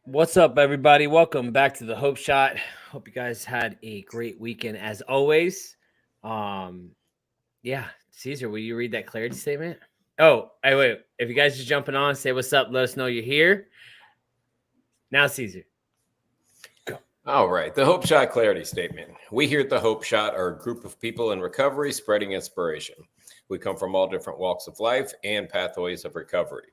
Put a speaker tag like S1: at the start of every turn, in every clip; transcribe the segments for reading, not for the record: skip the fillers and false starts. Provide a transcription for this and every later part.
S1: What's up, everybody? Welcome back to the Hope Shot. Hope you guys had a great weekend as always. Yeah, Caesar, will you read that clarity statement? Oh, hey, wait. If you guys just jumping on, say what's up. Let us know you're here. Now, Caesar.
S2: Go. All right. The Hope Shot clarity statement. We here at the Hope Shot are a group of people in recovery spreading inspiration. We come from all different walks of life and pathways of recovery.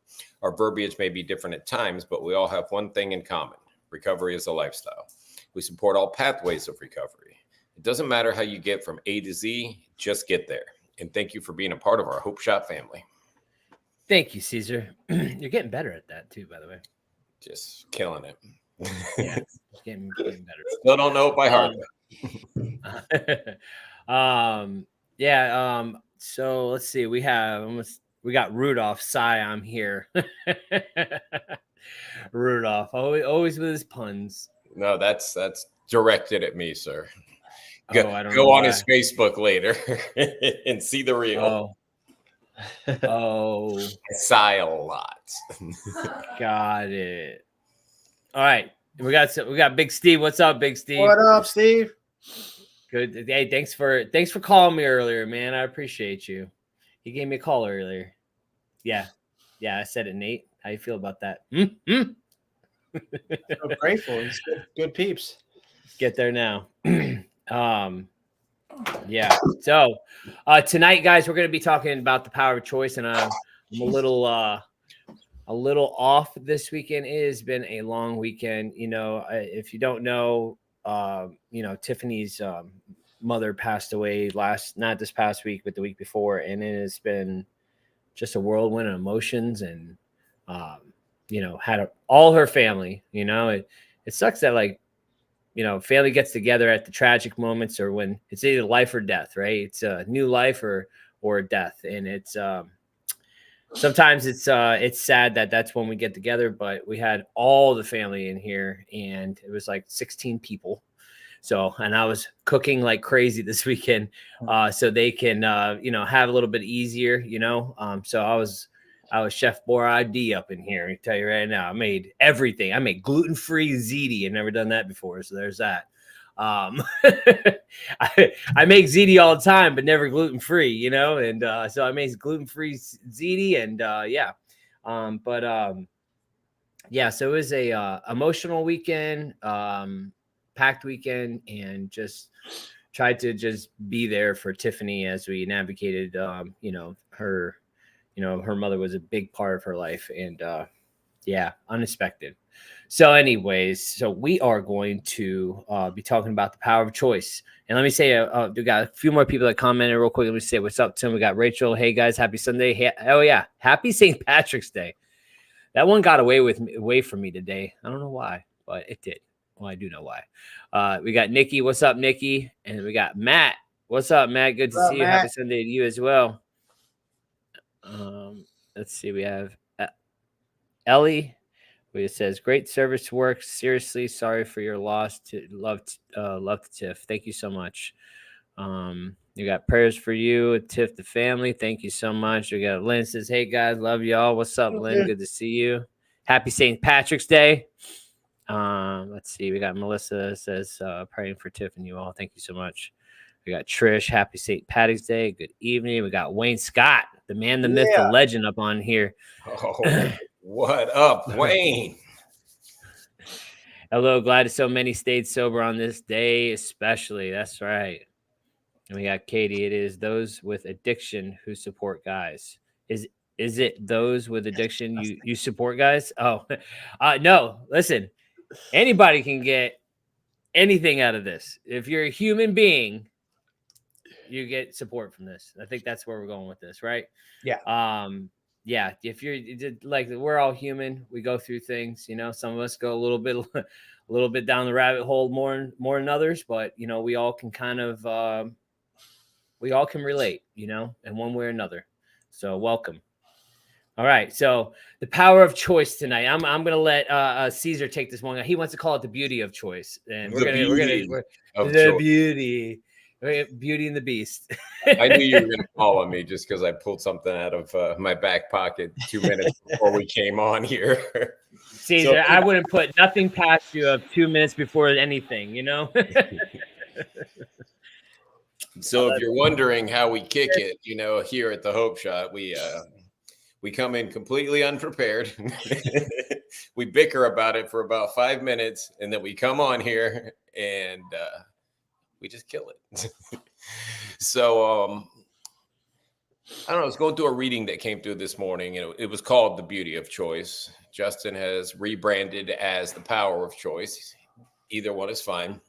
S2: Our verbiage may be different at times, but we all have one thing in common. Recovery is a lifestyle. We support all pathways of recovery. It doesn't matter how you get from A to Z, just get there. And thank you for being a part of our Hope Shot family.
S1: Thank you, Caesar. You're getting better at that too, by the way.
S2: Just killing it.
S1: Yeah, getting better.
S2: Still don't know it by heart.
S1: So let's see. We got Rudolph. Sigh, I'm here. Rudolph, always with his puns.
S2: No, that's directed at me, sir.
S1: I don't
S2: go
S1: know
S2: on
S1: why.
S2: his Facebook later and see the real.
S1: Oh,
S2: sigh a lot.
S1: Got it. All right, we got Big Steve. What's up, Big Steve?
S3: What up, Steve?
S1: Good. Hey, thanks for calling me earlier, man. I appreciate you. He gave me a call earlier. Yeah. I said it, Nate. How you feel about that?
S3: So grateful. It's good peeps.
S1: Get there now. Yeah. So tonight, guys, we're going to be talking about the power of choice, and I'm a little off this weekend. It has been a long weekend. You know, if you don't know, Tiffany's mother passed away not this past week, but the week before, and it has been just a whirlwind of emotions, and had all her family. It sucks that family gets together at the tragic moments, or when it's either life or death, right? It's a new life or death, and it's sometimes it's sad that that's when we get together. But we had all the family in here, and it was like 16 people. So, and I was cooking like crazy this weekend, so they can have a little bit easier, So I was Chef Boyardee up in here. I can tell you right now, I made everything. I made gluten-free ziti. I've never done that before, so there's that. I make ziti all the time, but never gluten-free, And so I made gluten-free ziti, and So it was a emotional weekend, packed weekend, and just tried to just be there for Tiffany as we navigated. Her mother was a big part of her life, and unexpected. So anyways, we are going to be talking about the power of choice. And let me say, we got a few more people that commented real quick. Let me say what's up to them. We got Rachel. Hey guys, happy Sunday. Oh yeah, happy St. Patrick's Day. That one got away from me today. I don't know why, but it did. Well, I do know why. We got Nikki. What's up, Nikki? And we got Matt. What's up, Matt? Good to see you. Happy Sunday to you as well. Let's see. We have Ellie, who says, "Great service work. Seriously, sorry for your loss. Love to Tiff. Thank you so much." You got prayers for you, Tiff, the family. Thank you so much. We got Lynn says, "Hey guys, love y'all. What's up, Lynn? Good to see you. Happy St. Patrick's Day." Let's see. We got Melissa says, "Praying for Tiff and you all. Thank you so much." We got Trish. Happy St. Patty's Day. Good evening. We got Wayne Scott, the man, the myth, the legend, up on here.
S2: Oh, what up, Wayne?
S1: Hello. Glad so many stayed sober on this day, especially. That's right. And we got Katie. It is those with addiction who support guys. Is it those with addiction you support guys? Oh, no. Listen, anybody can get anything out of this. If you're a human being, you get support from this. I think that's where we're going with this, right?
S3: Yeah.
S1: Yeah. If you're like, we're all human, we go through things. Some of us go a little bit down the rabbit hole more than others, but we all can kind of we all can relate, in one way or another. So welcome. All right, so the power of choice tonight. I'm gonna let Caesar take this one. He wants to call it the beauty of choice, and we're the beauty and the beast.
S2: I knew you were going to call on me just because I pulled something out of my back pocket 2 minutes before we came on here.
S1: Caesar, I wouldn't put nothing past you of 2 minutes before anything.
S2: So if you're wondering how we kick it, here at the Hope Shot, we come in completely unprepared. We bicker about it for about 5 minutes, and then we come on here and we just kill it. So I don't know. I was going through a reading that came through this morning, and it was called The Beauty of Choice. Justin has rebranded as The Power of Choice. Either one is fine.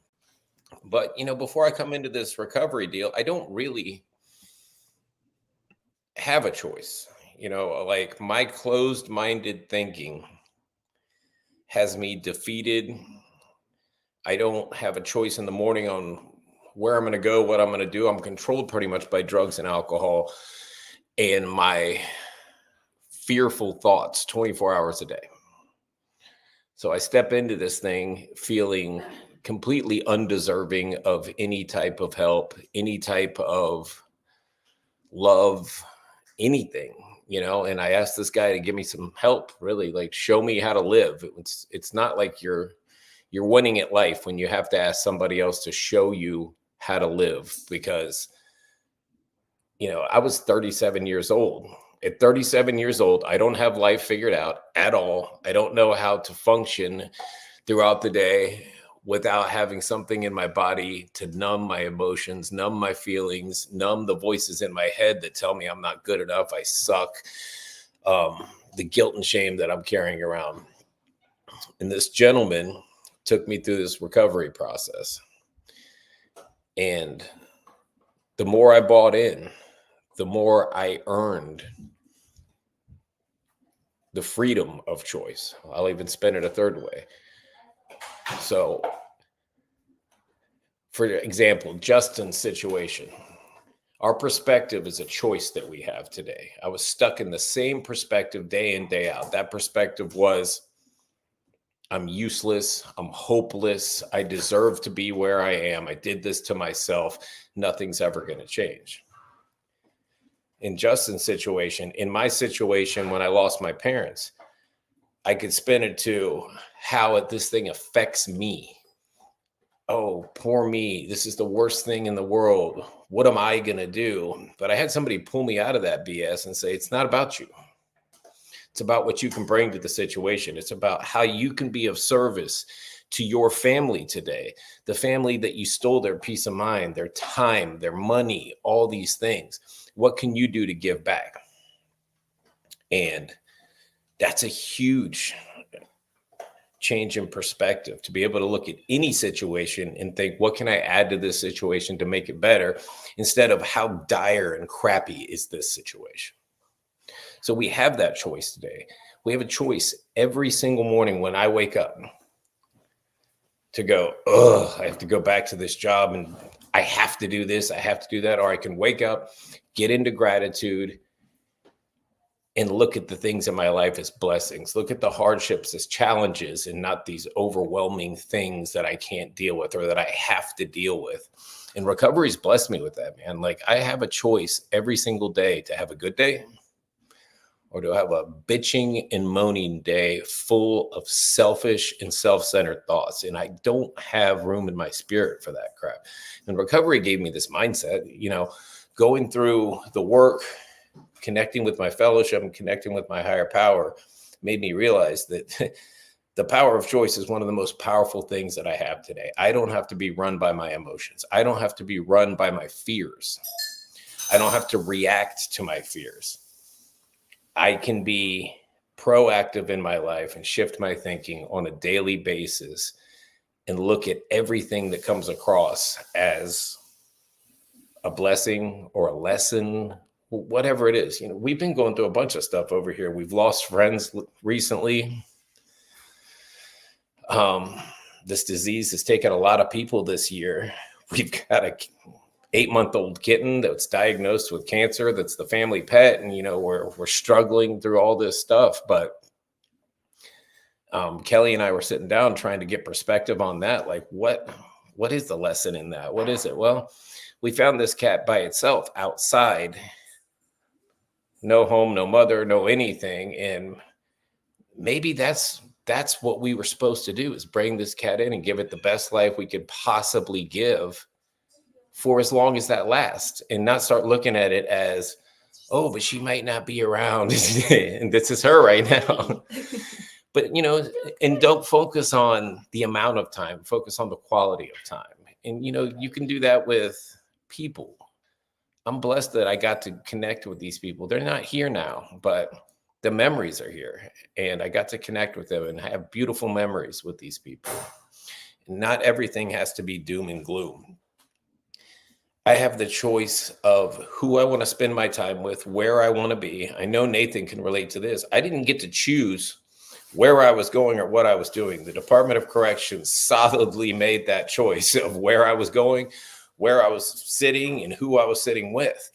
S2: But, before I come into this recovery deal, I don't really have a choice. Like my closed-minded thinking has me defeated. I don't have a choice in the morning on where I'm going to go, what I'm going to do. I'm controlled pretty much by drugs and alcohol and my fearful thoughts 24 hours a day. So I step into this thing feeling completely undeserving of any type of help, any type of love, anything, and I asked this guy to give me some help, really, like show me how to live. It's not like you're winning at life when you have to ask somebody else to show you how to live, because, I was 37 years old. At 37 years old, I don't have life figured out at all. I don't know how to function throughout the day without having something in my body to numb my emotions, numb my feelings, numb the voices in my head that tell me I'm not good enough, I suck, the guilt and shame that I'm carrying around. And this gentleman took me through this recovery process. And the more I bought in, the more I earned the freedom of choice. I'll even spin it a third way. So, for example, Justin's situation, our perspective is a choice that we have today. I was stuck in the same perspective day in, day out. That perspective was, I'm useless, I'm hopeless, I deserve to be where I am, I did this to myself, nothing's ever going to change. In Justin's situation, in my situation when I lost my parents, I could spin it to how this thing affects me. Oh, poor me. This is the worst thing in the world. What am I going to do? But I had somebody pull me out of that BS and say, it's not about you. It's about what you can bring to the situation. It's about how you can be of service to your family today, the family that you stole their peace of mind, their time, their money, all these things. What can you do to give back? And that's a huge change in perspective, to be able to look at any situation and think, what can I add to this situation to make it better, instead of how dire and crappy is this situation. So we have that choice today. We have a choice every single morning when I wake up to go, I have to go back to this job and I have to do this, I have to do that. Or I can wake up, get into gratitude, and look at the things in my life as blessings. Look at the hardships as challenges and not these overwhelming things that I can't deal with or that I have to deal with. And recovery's blessed me with that, man. Like, I have a choice every single day to have a good day or to have a bitching and moaning day full of selfish and self-centered thoughts. And I don't have room in my spirit for that crap. And recovery gave me this mindset, going through the work, connecting with my fellowship and connecting with my higher power made me realize that the power of choice is one of the most powerful things that I have today. I don't have to be run by my emotions. I don't have to be run by my fears. I don't have to react to my fears. I can be proactive in my life and shift my thinking on a daily basis and look at everything that comes across as a blessing or a lesson, whatever it is. We've been going through a bunch of stuff over here. We've lost friends recently. This disease has taken a lot of people this year. We've got a 8-month-old kitten that's diagnosed with cancer. That's the family pet. And, we're struggling through all this stuff. But Kelly and I were sitting down trying to get perspective on that. Like, what is the lesson in that? What is it? Well, we found this cat by itself outside. No home, no mother, no anything. And maybe that's what we were supposed to do, is bring this cat in and give it the best life we could possibly give for as long as that lasts, and not start looking at it as, oh, but she might not be around. And this is her right now. But, and don't focus on the amount of time, focus on the quality of time. And, you can do that with people. I'm blessed that I got to connect with these people. They're not here now, but the memories are here, and I got to connect with them and have beautiful memories with these people. Not everything has to be doom and gloom. I have the choice of who I want to spend my time with, where I want to be. I know Nathan can relate to this. I didn't get to choose where I was going or what I was doing. The Department of Corrections solidly made that choice of where I was going, where I was sitting, and who I was sitting with.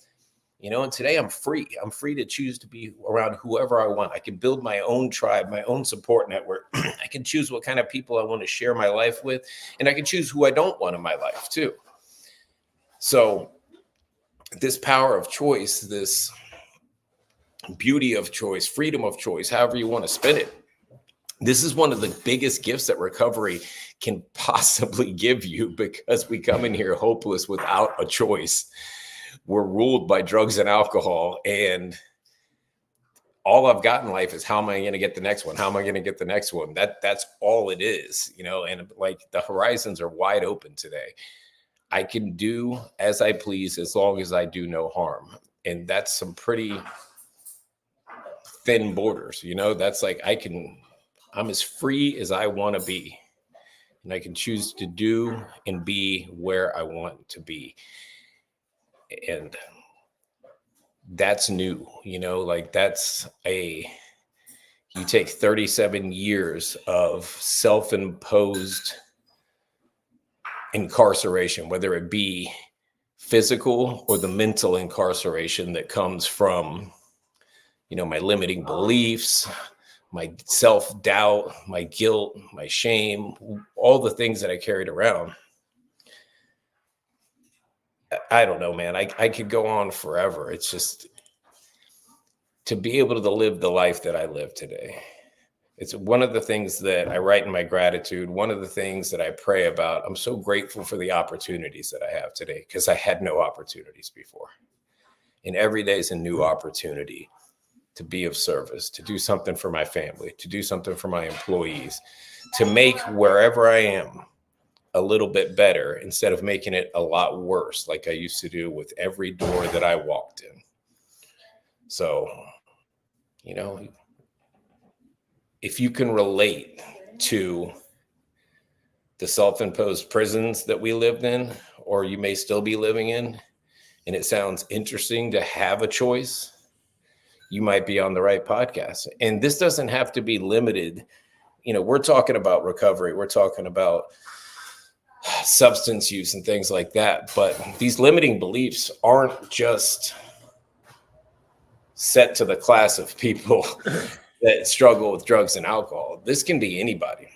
S2: And today I'm free. I'm free to choose to be around whoever I want. I can build my own tribe, my own support network. I can choose what kind of people I want to share my life with, and I can choose who I don't want in my life too. So this power of choice, this beauty of choice, freedom of choice, however you want to spin it, this is one of the biggest gifts that recovery can possibly give you, because we come in here hopeless without a choice. We're ruled by drugs and alcohol, and all I've got in life is, how am I going to get the next one? How am I going to get the next one? That's all it is, and like, the horizons are wide open today. I can do as I please as long as I do no harm. And that's some pretty thin borders, that's like, I'm as free as I want to be, and I can choose to do and be where I want to be. And that's new, you take 37 years of self-imposed incarceration, whether it be physical or the mental incarceration that comes from, my limiting beliefs, my self-doubt, my guilt, my shame, all the things that I carried around. I don't know, man. I could go on forever. It's just to be able to live the life that I live today. It's one of the things that I write in my gratitude. One of the things that I pray about. I'm so grateful for the opportunities that I have today, because I had no opportunities before. And every day is a new opportunity to be of service, to do something for my family, to do something for my employees, to make wherever I am a little bit better, instead of making it a lot worse, like I used to do with every door that I walked in. So, if you can relate to the self-imposed prisons that we lived in, or you may still be living in, and it sounds interesting to have a choice, you might be on the right podcast. And this doesn't have to be limited. We're talking about recovery. We're talking about substance use and things like that. But these limiting beliefs aren't just set to the class of people that struggle with drugs and alcohol. This can be anybody.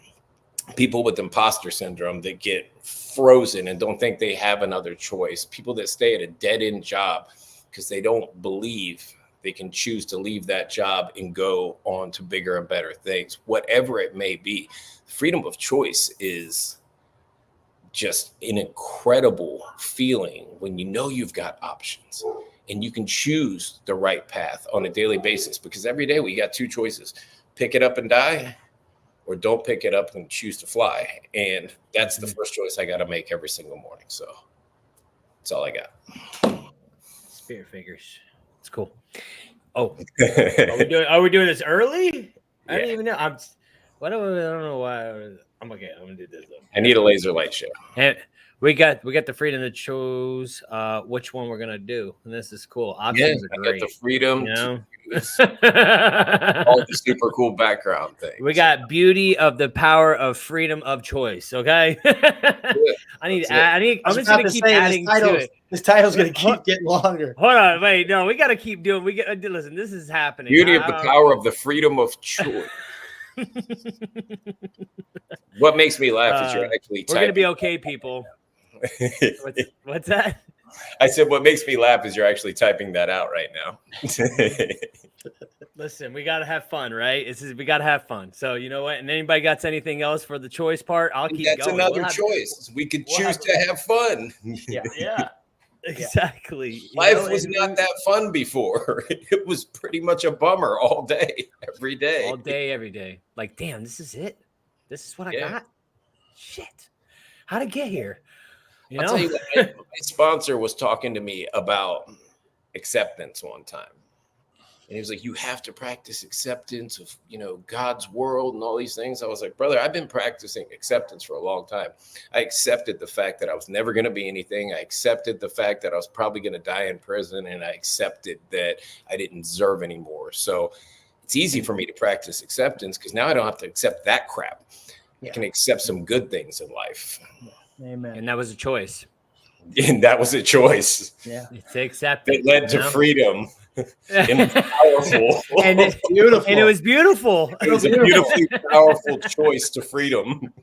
S2: People with imposter syndrome that get frozen and don't think they have another choice. People that stay at a dead-end job because they don't believe they can choose to leave that job and go on to bigger and better things. Whatever it may be, freedom of choice is just an incredible feeling when you've got options and you can choose the right path on a daily basis, because every day we got two choices: pick it up and die, or don't pick it up and choose to fly. And that's the first choice I got to make every single morning. So that's all I got.
S1: Spirit figures. It's cool. Oh, are we doing this early? Yeah. I don't even know. I don't know why. I'm okay. I'm gonna do this though.
S2: I need a laser light show.
S1: And We got the freedom to choose which one we're gonna do, and this is cool. Options are
S2: I
S1: great.
S2: got the freedom
S1: You know?
S2: to use all the super cool background things.
S1: We got beauty of the power of freedom of choice. Okay. I'm just gonna keep adding to it.
S3: This title's gonna keep getting longer.
S1: Hold on, wait, no, we gotta keep doing. Listen. This is happening.
S2: Beauty of the power of the freedom of choice. What makes me laugh is you're actually typing.
S1: We're gonna be okay, people. What's that?
S2: I said, what makes me laugh is you're actually typing that out right now.
S1: Listen, we gotta have fun, right? We gotta have fun. So you know what? And anybody got anything else for the choice part? I'll keep going.
S2: That's another choice. We could choose to have fun.
S3: Yeah.
S1: Exactly.
S2: Life was not that fun before. It was pretty much a bummer all day, every day.
S1: All day, every day. Like, damn, this is it. This is what I got. Shit. How'd I get here?
S2: I'll tell you what, my sponsor was talking to me about acceptance one time. And he was like, you have to practice acceptance of, God's world and all these things. I was like, brother, I've been practicing acceptance for a long time. I accepted the fact that I was never going to be anything. I accepted the fact that I was probably going to die in prison. And I accepted that I didn't deserve anymore. So it's easy for me to practice acceptance because now I don't have to accept that crap. I can accept some good things in life.
S3: Amen.
S1: And that was a choice.
S2: And that was a choice.
S3: Yeah.
S1: To accept it.
S2: It led to freedom. And it was powerful.
S1: And
S3: Beautiful.
S1: And it was beautiful.
S2: It was a beautifully powerful choice to freedom.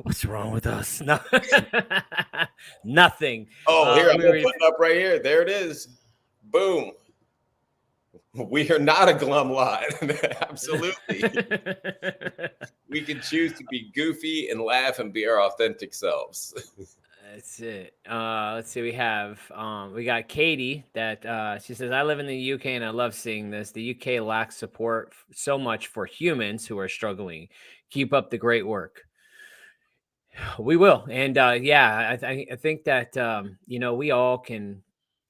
S1: What's wrong with us? No. Nothing.
S2: Oh, here, I'm going to put it up right here. There it is. Boom. We are not a glum lot. Absolutely. We can choose to be goofy and laugh and be our authentic selves.
S1: That's it. Let's see. We got Katie that she says, I live in the UK and I love seeing this. The UK lacks support so much for humans who are struggling. Keep up the great work. We will. And I think that, we all can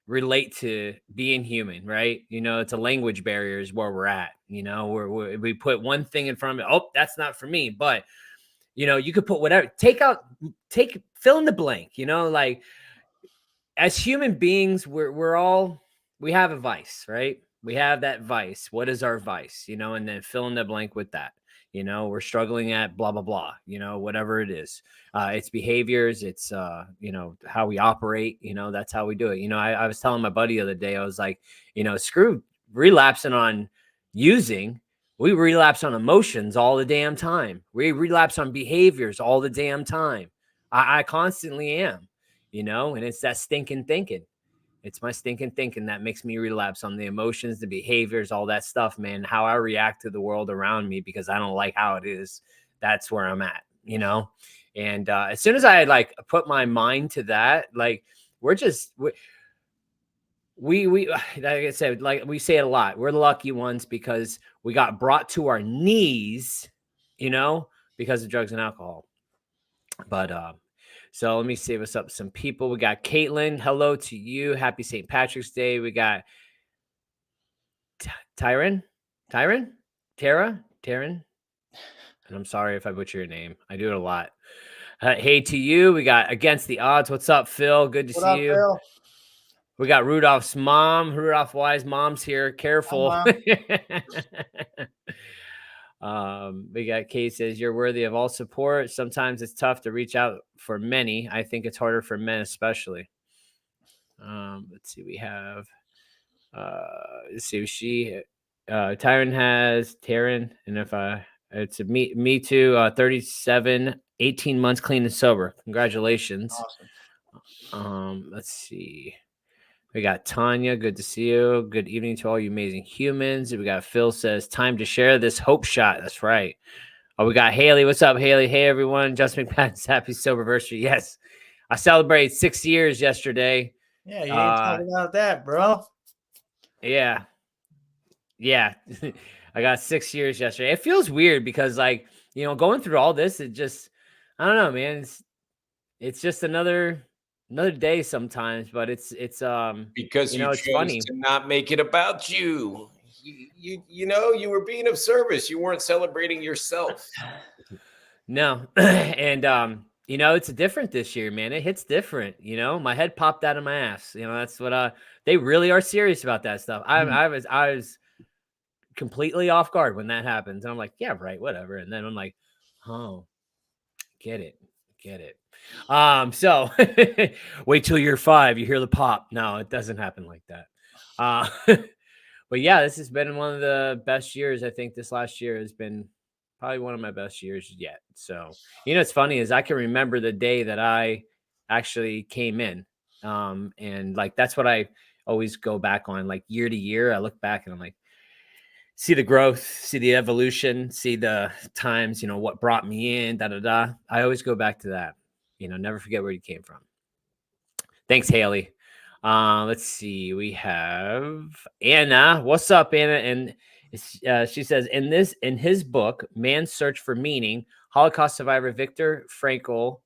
S1: relate to being human, right? It's a language barrier is where we're at. We put one thing in front of it. Oh, that's not for me. But, you could put whatever, fill in the blank, like as human beings, we have a vice, right? We have that vice. What is our vice? And then fill in the blank with that. We're struggling at blah, blah, blah, whatever it is. It's behaviors. It's, how we operate, that's how we do it. I was telling my buddy the other day, I was like, screw relapsing on using. We relapse on emotions all the damn time. We relapse on behaviors all the damn time. I constantly am, and it's that stinking thinking. It's my stinking thinking that makes me relapse on the emotions, the behaviors, all that stuff, man. How I react to the world around me because I don't like how it is. That's where I'm at, And as soon as I put my mind to that, like we like I said, like we say it a lot. We're the lucky ones because we got brought to our knees, because of drugs and alcohol. But so let me see what's up with some people. We got Caitlin. Hello to you. Happy St. Patrick's Day. We got Tyron. And I'm sorry if I butcher your name. I do it a lot. Hey to you. We got Against the Odds. What's up, Phil? Good to see you. Phil? We got Rudolph's mom. Rudolph Wise mom's here. Careful. We got Kate says, you're worthy of all support. Sometimes it's tough to reach out for many. I think it's harder for men, especially. Let's see. We have, Tyron has Taryn. And it's me too. 37, 18 months clean and sober. Congratulations. Awesome. Let's see. We got Tanya. Good to see you. Good evening to all you amazing humans. We got Phil says, time to share this hope shot. That's right. Oh, we got Haley. What's up, Haley? Hey, everyone. Justin McPatt's happy soberversary. Yes. I celebrated 6 years yesterday.
S3: Yeah, you ain't talking about that, bro.
S1: Yeah. I got 6 years yesterday. It feels weird because, going through all this, it just, I don't know, man. It's just another day sometimes, but it's
S2: because you chose funny to not make it about you. You were being of service. You weren't celebrating yourself.
S1: No. And You know, it's different this year, man. It hits different. You know, my head popped out of my ass. You know, that's what they really are serious about that stuff. I was completely off guard when that happens. And I'm like, yeah, right, whatever. And then I'm like, oh, get it. So wait till you're 5, you hear the pop. No, it doesn't happen like that. But yeah, this has been one of the best years. I think this last year has been probably one of my best years yet. So, you know, what's funny is I can remember the day that I actually came in. And like, that's what I always go back on, like year to year. I look back and I'm like, see the growth, see the evolution, see the times, you know, what brought me in, I always go back to that, you know, never forget where you came from. Thanks, Haley. Let's see. We have Anna. What's up, Anna? And she says, in his book, Man's Search for Meaning, Holocaust survivor Viktor Frankl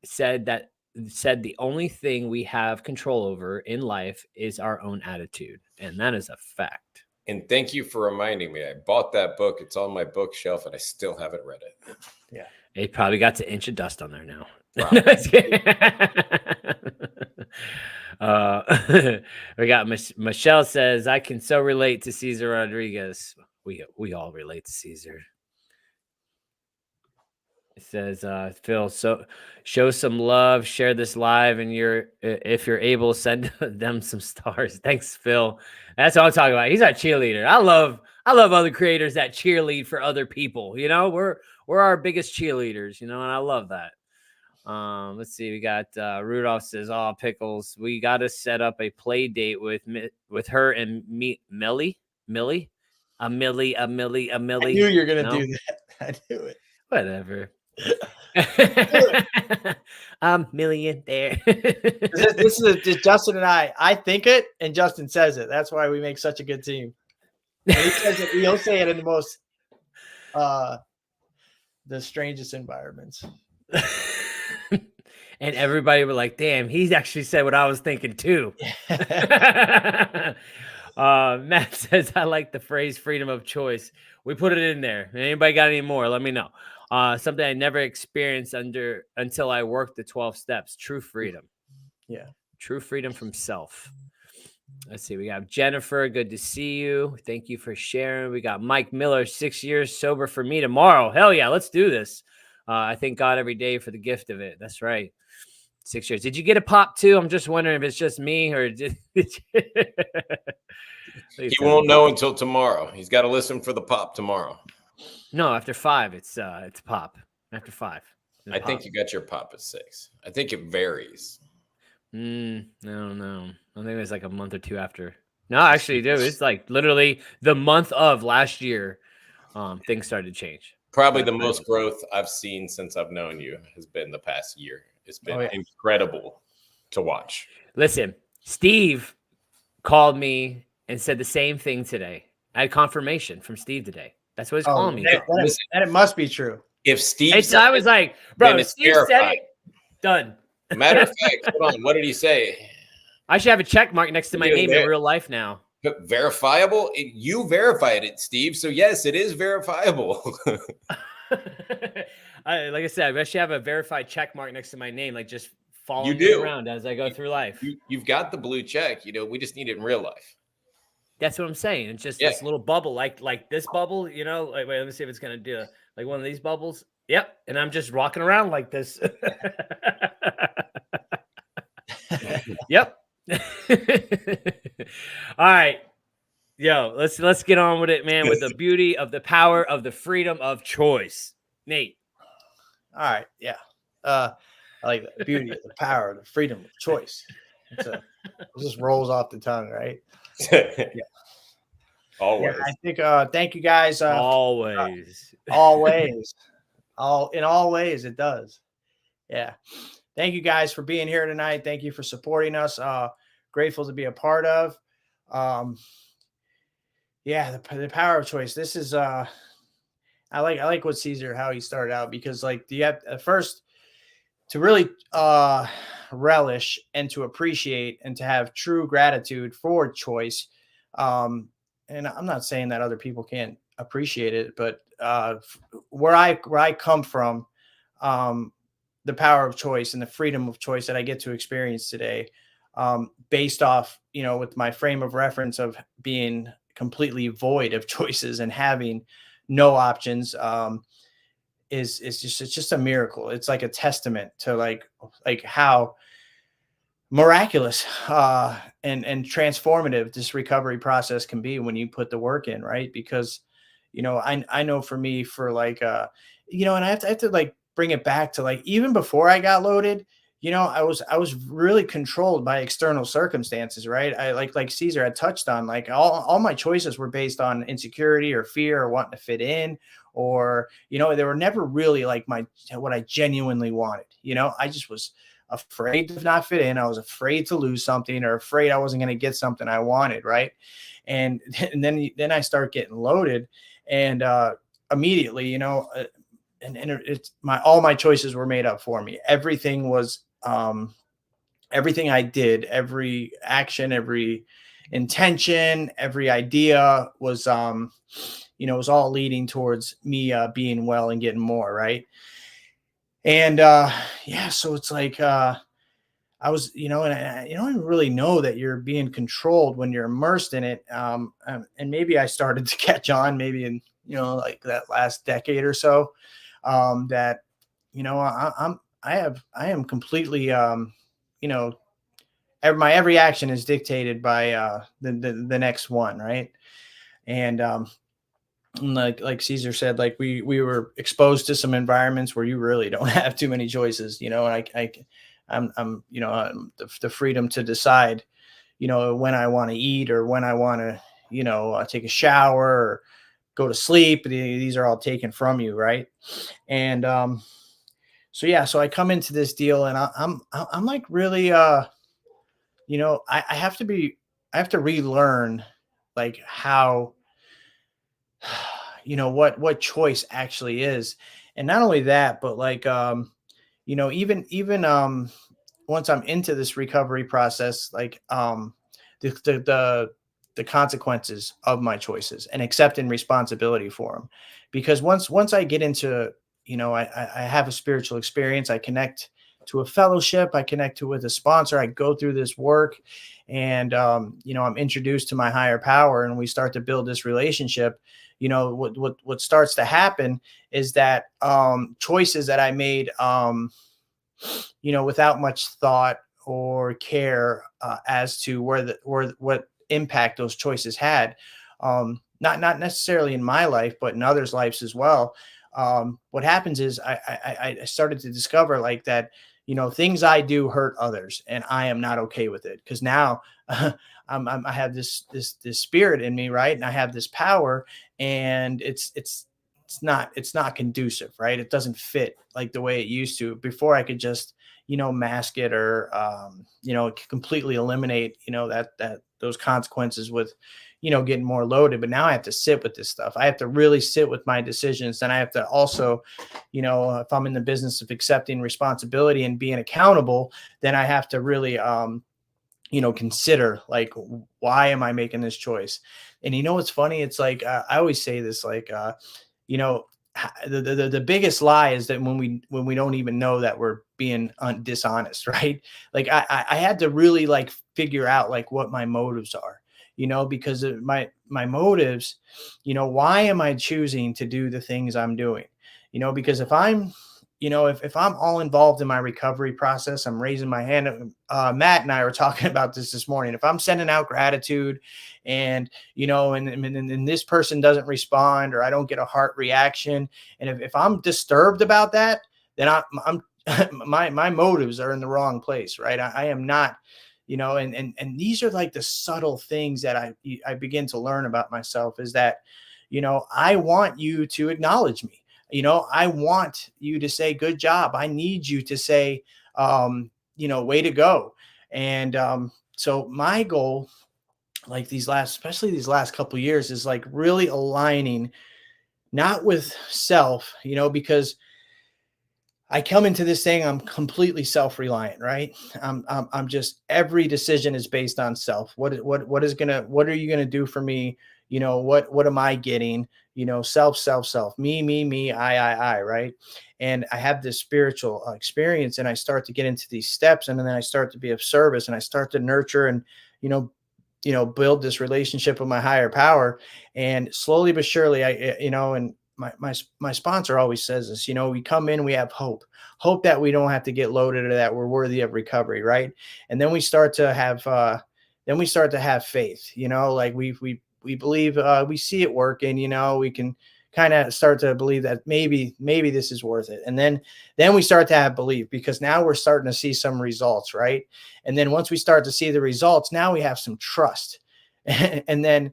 S1: said the only thing we have control over in life is our own attitude. And that is a fact.
S2: And thank you for reminding me. I bought that book. It's on my bookshelf, and I still haven't read it.
S3: Yeah.
S1: It probably got to inch of dust on there now. We got Michelle says, I can so relate to Cesar Rodriguez. We all relate to Cesar. It says, Phil, so show some love, share this live, and if you're able, send them some stars. Thanks, Phil. That's what I'm talking about. He's our cheerleader. I love other creators that cheerlead for other people. You know, we're our biggest cheerleaders, you know, and I love that. Let's see. We got Rudolph says, "Oh, Pickles, we got to set up a play date with her and Millie. I knew
S3: you were gonna do that. I knew it.
S1: Whatever. Million there.
S3: This is just Justin and I think it, and Justin says it. That's why we make such a good team. And he says it. He'll say it in the most the strangest environments.
S1: And everybody were like, damn, he's actually said what I was thinking too. Matt says, I like the phrase freedom of choice. We put it in there. Anybody got any more? Let me know. Something I never experienced until I worked the 12 steps. True freedom.
S3: Yeah.
S1: True freedom from self. Let's see. We got Jennifer. Good to see you. Thank you for sharing. We got Mike Miller, 6 years sober for me tomorrow. Hell yeah. Let's do this. I thank God every day for the gift of it. That's right. 6 years. Did you get a pop too? I'm just wondering if it's just me or did you...
S2: He won't know until tomorrow. He's got to listen for the pop tomorrow.
S1: No, after 5, it's pop. After 5.
S2: I think you got your pop at 6. I think it varies.
S1: I don't know. I think it was like a month or 2 after. No, actually, dude, it's like literally the month of last year. Things started to change.
S2: Probably the most growth I've seen since I've known you has been the past year. It's been incredible to watch.
S1: Listen, Steve called me and said the same thing today. I had confirmation from Steve today. That's what he's calling me.
S3: And it must be true.
S2: If Steve
S1: I was like, bro, Steve said it. Done.
S2: Matter of fact, hold on. What did he say?
S1: I should have a check mark next to my name in real life now.
S2: Verifiable? You verified it, Steve. So yes, it is verifiable.
S1: Like I said, I should have a verified check mark next to my name, like just following
S2: me
S1: around as I go through life.
S2: You've got the blue check. You know, we just need it in real life.
S1: That's what I'm saying. It's just this little bubble, like this bubble. You know, wait, let me see if it's gonna do like one of these bubbles. Yep, and I'm just rocking around like this. Yep. All right. Yo, let's get on with it, man, with the beauty of the power of the freedom of choice. Nate.
S3: All right. Yeah. I like the beauty of the power, the freedom of choice. It just rolls off the tongue, right?
S2: Yeah. Always.
S3: Yeah, I think thank you guys.
S1: Always.
S3: Always. In all ways it does. Yeah. Thank you guys for being here tonight. Thank you for supporting us. Grateful to be a part of. Yeah, the power of choice. This is I like what Cesar, how he started out, because like you have at first to really relish and to appreciate and to have true gratitude for choice. And I'm not saying that other people can't appreciate it, but where I come from, the power of choice and the freedom of choice that I get to experience today, based off, with my frame of reference of being completely void of choices and having no options, it's just a miracle. It's like a testament to like how miraculous and transformative this recovery process can be when you put the work in, right? Because I know for me, for like and I have to like bring it back to like even before I got loaded, I was really controlled by external circumstances, right? I like Caesar had touched on, like all my choices were based on insecurity or fear or wanting to fit in, or they were never really like what I genuinely wanted. I just was afraid to not fit in. I was afraid to lose something, or afraid I wasn't going to get something I wanted, right? And then I start getting loaded, and immediately, and it's all my choices were made up for me. Everything was everything I did, every action, every intention, every idea was was all leading towards me being well and getting more, right? And so it's like I was, and you don't even really know that you're being controlled when you're immersed in it. And maybe I started to catch on maybe in, like that last decade or so, that, I am completely, my every action is dictated by the next one. Right. And like Caesar said, like we were exposed to some environments where you really don't have too many choices, and I'm the freedom to decide, when I want to eat, or when I want to, take a shower or go to sleep. These are all taken from you. Right. And, so I come into this deal, and I'm like really, I have to relearn like how, what choice actually is. And not only that, but like, even once I'm into this recovery process, like, the consequences of my choices, and accepting responsibility for them. Because once I get into, I have a spiritual experience, I connect to a fellowship, I connect with a sponsor, I go through this work, and, I'm introduced to my higher power, and we start to build this relationship. What starts to happen is that, choices that I made, without much thought or care, as to what impact those choices had, not necessarily in my life, but in others' lives as well. What happens is I started to discover like that, things I do hurt others, and I am not okay with it, because now I have this spirit in me, right? And I have this power, and it's not conducive, right? It doesn't fit like the way it used to. Before, I could just, mask it, or, completely eliminate, that those consequences with, getting more loaded. But now I have to sit with this stuff. I have to really sit with my decisions. And I have to also, if I'm in the business of accepting responsibility and being accountable, then I have to really, consider like, why am I making this choice? And what's funny? It's like, I always say this, like, the biggest lie is that when we don't even know that we're being dishonest, right? Like I had to really like figure out like what my motives are, because of my motives, why am I choosing to do the things I'm doing? Because if I'm, if I'm all involved in my recovery process, I'm raising my hand. Matt and I were talking about this morning. If I'm sending out gratitude, and, and this person doesn't respond, or I don't get a heart reaction, and if I'm disturbed about that, then I'm my motives are in the wrong place, right? I am not, and these are like the subtle things that I begin to learn about myself, is that, I want you to acknowledge me. I want you to say, good job. I need you to say, way to go. And, so my goal, like especially these last couple of years, is like really aligning, not with self, because I come into this thing, I'm completely self-reliant, right? I'm just, every decision is based on self. What are you going to do for me? what am I getting? Self, me, I, right? And I have this spiritual experience, and I start to get into these steps, and then I start to be of service, and I start to nurture and, you know, build this relationship with my higher power. And slowly but surely, and my sponsor always says this, we come in, we have hope that we don't have to get loaded or that we're worthy of recovery. Right. And then we start to have faith, like we believe, we see it working, we can kind of start to believe that maybe this is worth it. And then we start to have belief, because now we're starting to see some results. Right. And then once we start to see the results, now we have some trust. and then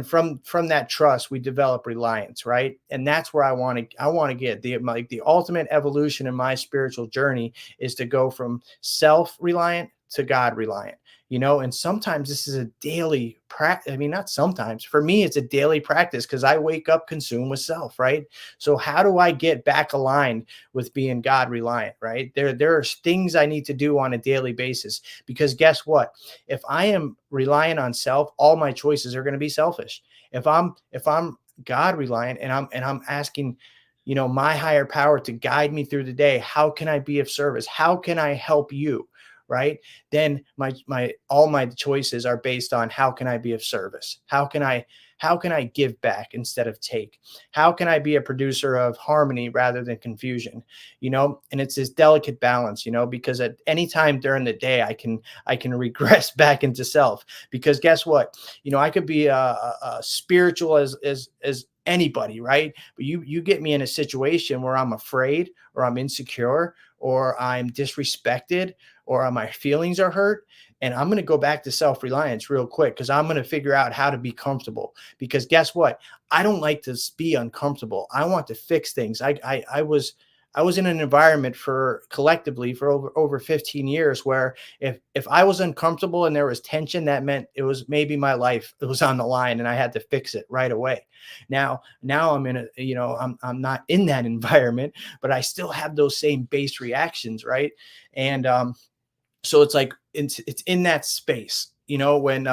S3: from that trust, we develop reliance. Right. And that's where I want to get the ultimate evolution in my spiritual journey is to go from self-reliant to God reliant. And sometimes this is a daily practice. I mean, not sometimes. For me, it's a daily practice, because I wake up consumed with self, right? So how do I get back aligned with being God reliant, right? There are things I need to do on a daily basis, because guess what? If I am relying on self, all my choices are going to be selfish. If I'm God reliant and I'm asking, my higher power to guide me through the day, how can I be of service? How can I help you? Right? Then all my choices are based on how can I be of service? How can I give back instead of take? How can I be a producer of harmony rather than confusion? And it's this delicate balance, because at any time during the day, I can regress back into self, because guess what? I could be a spiritual as anybody, right? But you get me in a situation where I'm afraid, or I'm insecure, or I'm disrespected, or my feelings are hurt, and I'm going to go back to self-reliance real quick, because I'm going to figure out how to be comfortable. Because guess what? I don't like to be uncomfortable. I want to fix things. I was in an environment collectively for over 15 years where if I was uncomfortable and there was tension, that meant it was maybe my life, it was on the line, and I had to fix it right away. Now I'm in I'm not in that environment, but I still have those same base reactions. Right. And, so it's like, it's in that space, when,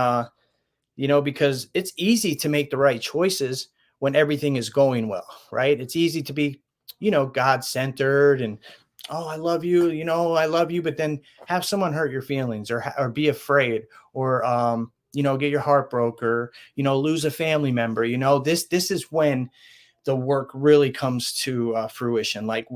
S3: because it's easy to make the right choices when everything is going well, right? It's easy to be, God-centered and, oh, I love you, I love you, but then have someone hurt your feelings, or be afraid, or, get your heart broke, or, lose a family member. This is when the work really comes to fruition. Like,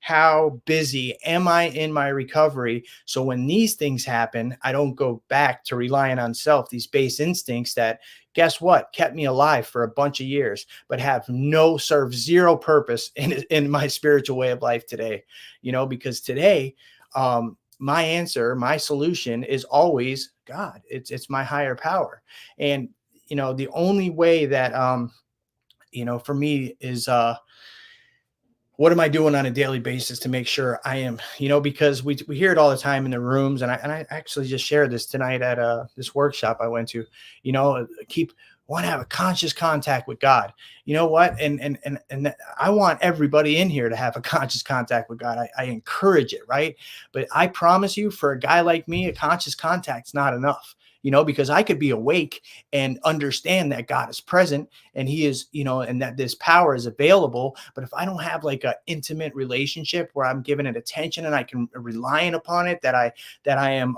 S3: how busy am I in my recovery? So when these things happen, I don't go back to relying on self, these base instincts that, guess what, kept me alive for a bunch of years, but serve zero purpose in my spiritual way of life today. Because today, my solution is always God. It's my higher power. And, the only way that, for me is, what am I doing on a daily basis to make sure I am, because we hear it all the time in the rooms. And I actually just shared this tonight at this workshop I went to, want to have a conscious contact with God. You know what? And I want everybody in here to have a conscious contact with God. I encourage it. Right. But I promise you, for a guy like me, a conscious contact's not enough. Because I could be awake and understand that God is present, and he is, and that this power is available. But if I don't have like an intimate relationship where I'm giving it attention and I can relying upon it, that I am,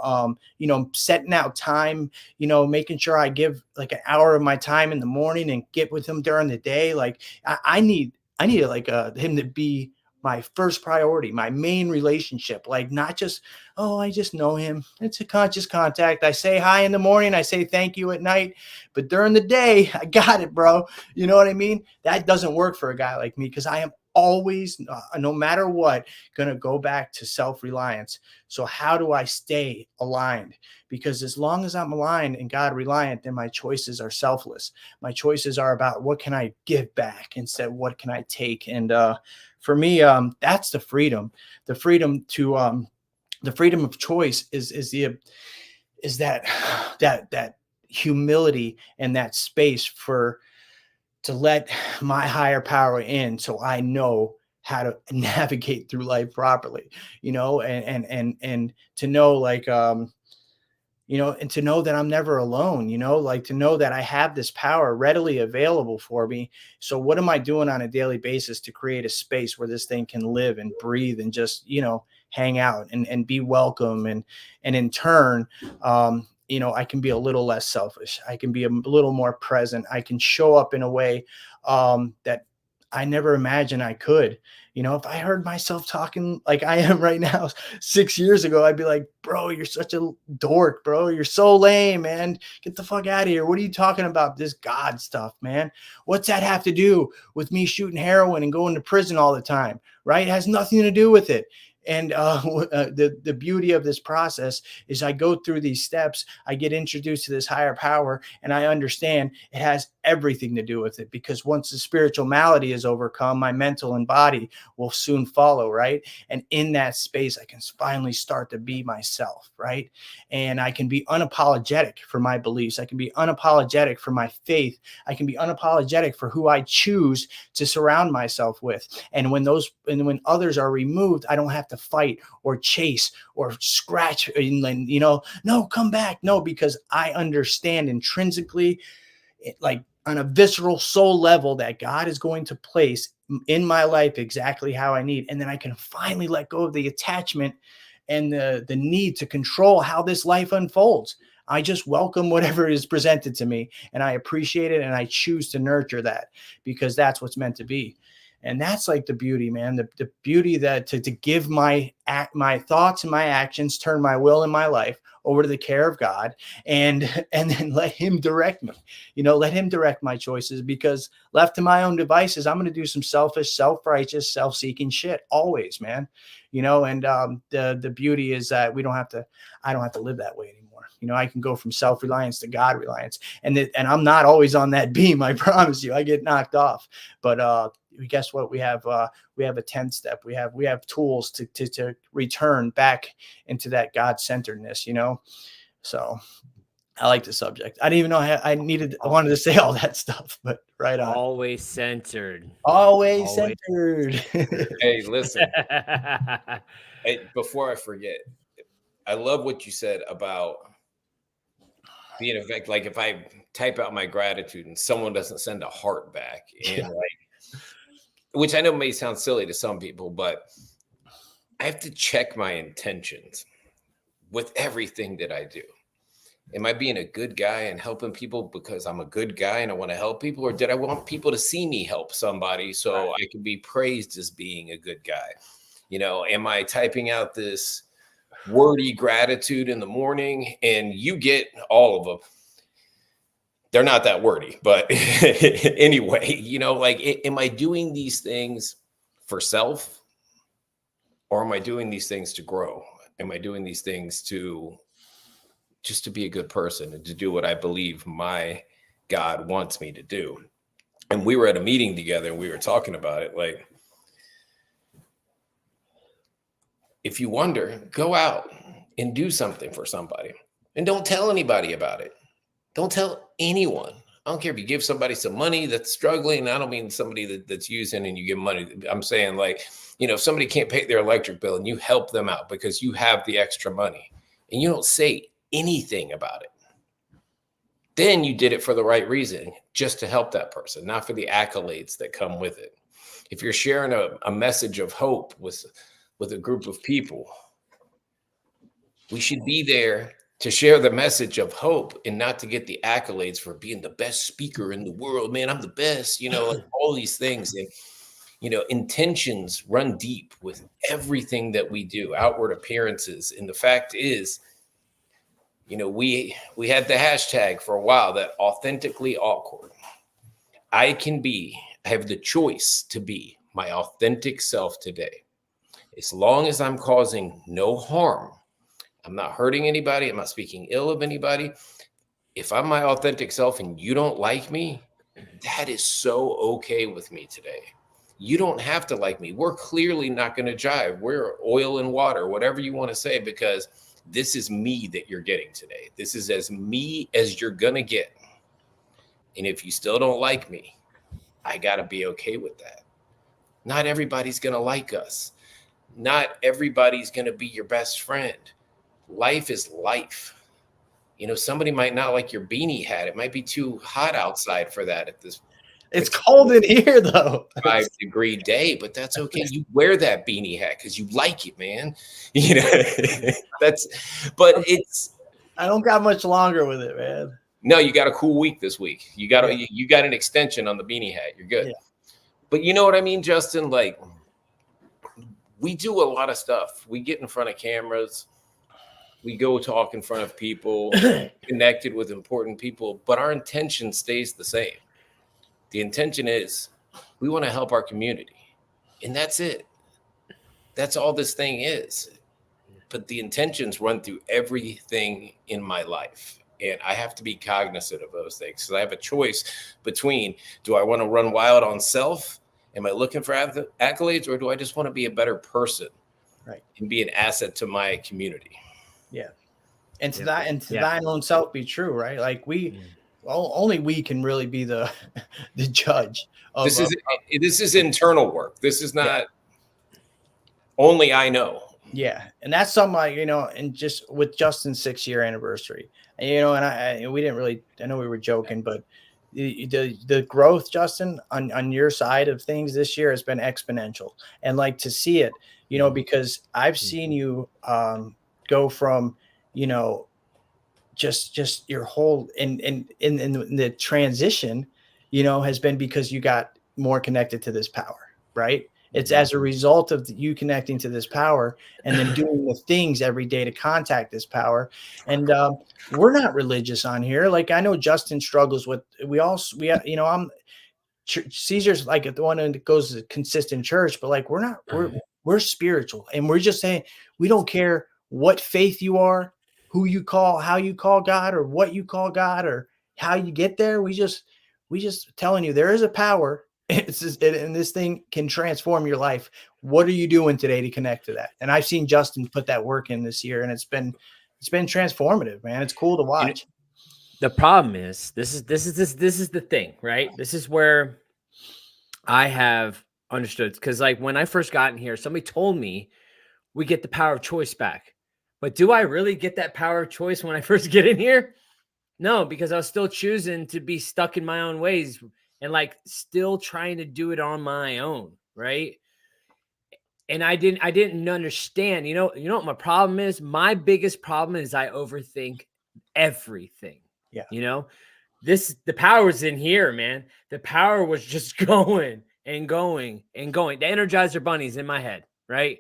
S3: setting out time, making sure I give like an hour of my time in the morning and get with him during the day. Like I need like him to be my first priority, my main relationship, like not just, oh, I just know him. It's a conscious contact. I say hi in the morning. I say thank you at night, but during the day, I got it, bro. You know what I mean? That doesn't work for a guy like me, because I am always, no matter what, going to go back to self-reliance. So how do I stay aligned? Because as long as I'm aligned and God reliant, then my choices are selfless. My choices are about what can I give back instead of what can I take. And, for me, that's the freedom. The freedom to the freedom of choice is that humility and that space to let my higher power in, so I know how to navigate through life properly, and to know, like, and to know that I'm never alone, like to know that I have this power readily available for me. So what am I doing on a daily basis to create a space where this thing can live and breathe and just, hang out and be welcome. And in turn, I can be a little less selfish. I can be a little more present. I can show up in a way that I never imagined I could. If I heard myself talking like I am right now 6 years ago, I'd be like, bro, you're such a dork, bro. You're so lame, man. Get the fuck out of here. What are you talking about? This God stuff, man. What's that have to do with me shooting heroin and going to prison all the time? Right? It has nothing to do with it. And the beauty of this process is I go through these steps, I get introduced to this higher power, and I understand it has everything to do with it, because once the spiritual malady is overcome, my mental and body will soon follow, right? And in that space, I can finally start to be myself, right? And I can be unapologetic for my beliefs. I can be unapologetic for my faith. I can be unapologetic for who I choose to surround myself with. And when others are removed, I don't have to fight or chase or scratch and no, come back. No, because I understand intrinsically, like on a visceral soul level, that God is going to place in my life exactly how I need. And then I can finally let go of the attachment and the need to control how this life unfolds. I just welcome whatever is presented to me, and I appreciate it, and I choose to nurture that, because that's what's meant to be. And that's like the beauty, man, the beauty that to give my thoughts and my actions, turn my will and my life over to the care of God, and then let him direct me, let him direct my choices, because left to my own devices, I'm going to do some selfish, self-righteous, self-seeking shit always, man. And the beauty is that I don't have to live that way anymore. I can go from self-reliance to God reliance, and I'm not always on that beam. I promise you, I get knocked off, but guess what? We have a 10th step. We have tools to return back into that God-centeredness, So I like the subject. I didn't even know I wanted to say all that stuff, but right on.
S1: Always centered.
S3: Always centered.
S2: Hey, listen. Hey, before I forget, I love what you said about being effective. Like if I type out my gratitude and someone doesn't send a heart back, and which I know may sound silly to some people, but I have to check my intentions with everything that I do. Am I being a good guy and helping people because I'm a good guy and I want to help people? Or did I want people to see me help somebody so I can be praised as being a good guy? Am I typing out this wordy gratitude in the morning, and you get all of them? They're not that wordy, but anyway, am I doing these things for self, or am I doing these things to grow? Am I doing these things just to be a good person and to do what I believe my God wants me to do? And we were at a meeting together and we were talking about it. Like, if you wonder, go out and do something for somebody, and don't tell anybody about it. Don't tell anyone. I don't care if you give somebody some money that's struggling. I don't mean somebody that's using and you give money. I'm saying, if somebody can't pay their electric bill and you help them out because you have the extra money and you don't say anything about it, then you did it for the right reason, just to help that person, not for the accolades that come with it. If you're sharing a message of hope with a group of people, we should be there to share the message of hope and not to get the accolades for being the best speaker in the world. Man, I'm the best, all these things. And, intentions run deep with everything that we do, outward appearances. And the fact is, we had the hashtag for a while, that authentically awkward. I have the choice to be my authentic self today. As long as I'm causing no harm, I'm not hurting anybody, I'm not speaking ill of anybody. If I'm my authentic self and you don't like me, that is so okay with me today. You don't have to like me. We're clearly not going to jive. We're oil and water, whatever you want to say, because this is me that you're getting today. This is as me as you're going to get. And if you still don't like me, I got to be okay with that. Not everybody's going to like us. Not everybody's going to be your best friend. Life is life. somebody might not like your beanie hat. It might be too hot outside for that at this.
S3: It's cold in here though.
S2: 5-degree day, but that's okay. You wear that beanie hat because you like it, man.
S3: I don't got much longer with it, man.
S2: No, you got a cool week this week. You got an extension on the beanie hat. You're good. Yeah. But you know what I mean, Justin? Like, we do a lot of stuff. We get in front of cameras. We go talk in front of people, connected with important people, but our intention stays the same. The intention is we want to help our community, and that's it. That's all this thing is. But the intentions run through everything in my life, and I have to be cognizant of those things. So I have a choice between, do I want to run wild on self? Am I looking for accolades, or do I just want to be a better person,
S3: right,
S2: and be an asset to my community?
S3: Yeah, and to thine own self be true, right? Like only we can really be the judge.
S2: This is internal work. This is not only I know.
S3: Yeah, and that's something and just with Justin's 6-year anniversary, and we didn't really. I know we were joking, but the growth, Justin, on your side of things this year has been exponential, and like to see it, because I've seen you go from, just your whole in the transition, has been because you got more connected to this power, right? It's as a result of you connecting to this power and then doing the things every day to contact this power. And we're not religious on here. Like, I know Justin struggles with, Caesar's like the one that goes to consistent church, but like, we're spiritual, and we're just saying, we don't care what faith you are, who you call, how you call God, or what you call God, or how you get there. We just telling you there is a power. And this thing can transform your life. What are you doing today to connect to that? And I've seen Justin put that work in this year, and it's been transformative, man. It's cool to watch.
S1: The problem is this is the thing, right? This is where I have understood, because like when I first got in here, somebody told me we get the power of choice back. But do I really get that power of choice when I first get in here? No, because I was still choosing to be stuck in my own ways and like still trying to do it on my own, right? And I didn't understand. You know what my problem is? My biggest problem is I overthink everything.
S3: Yeah.
S1: The power was in here, man. The power was just going and going and going. The Energizer Bunny's in my head, right?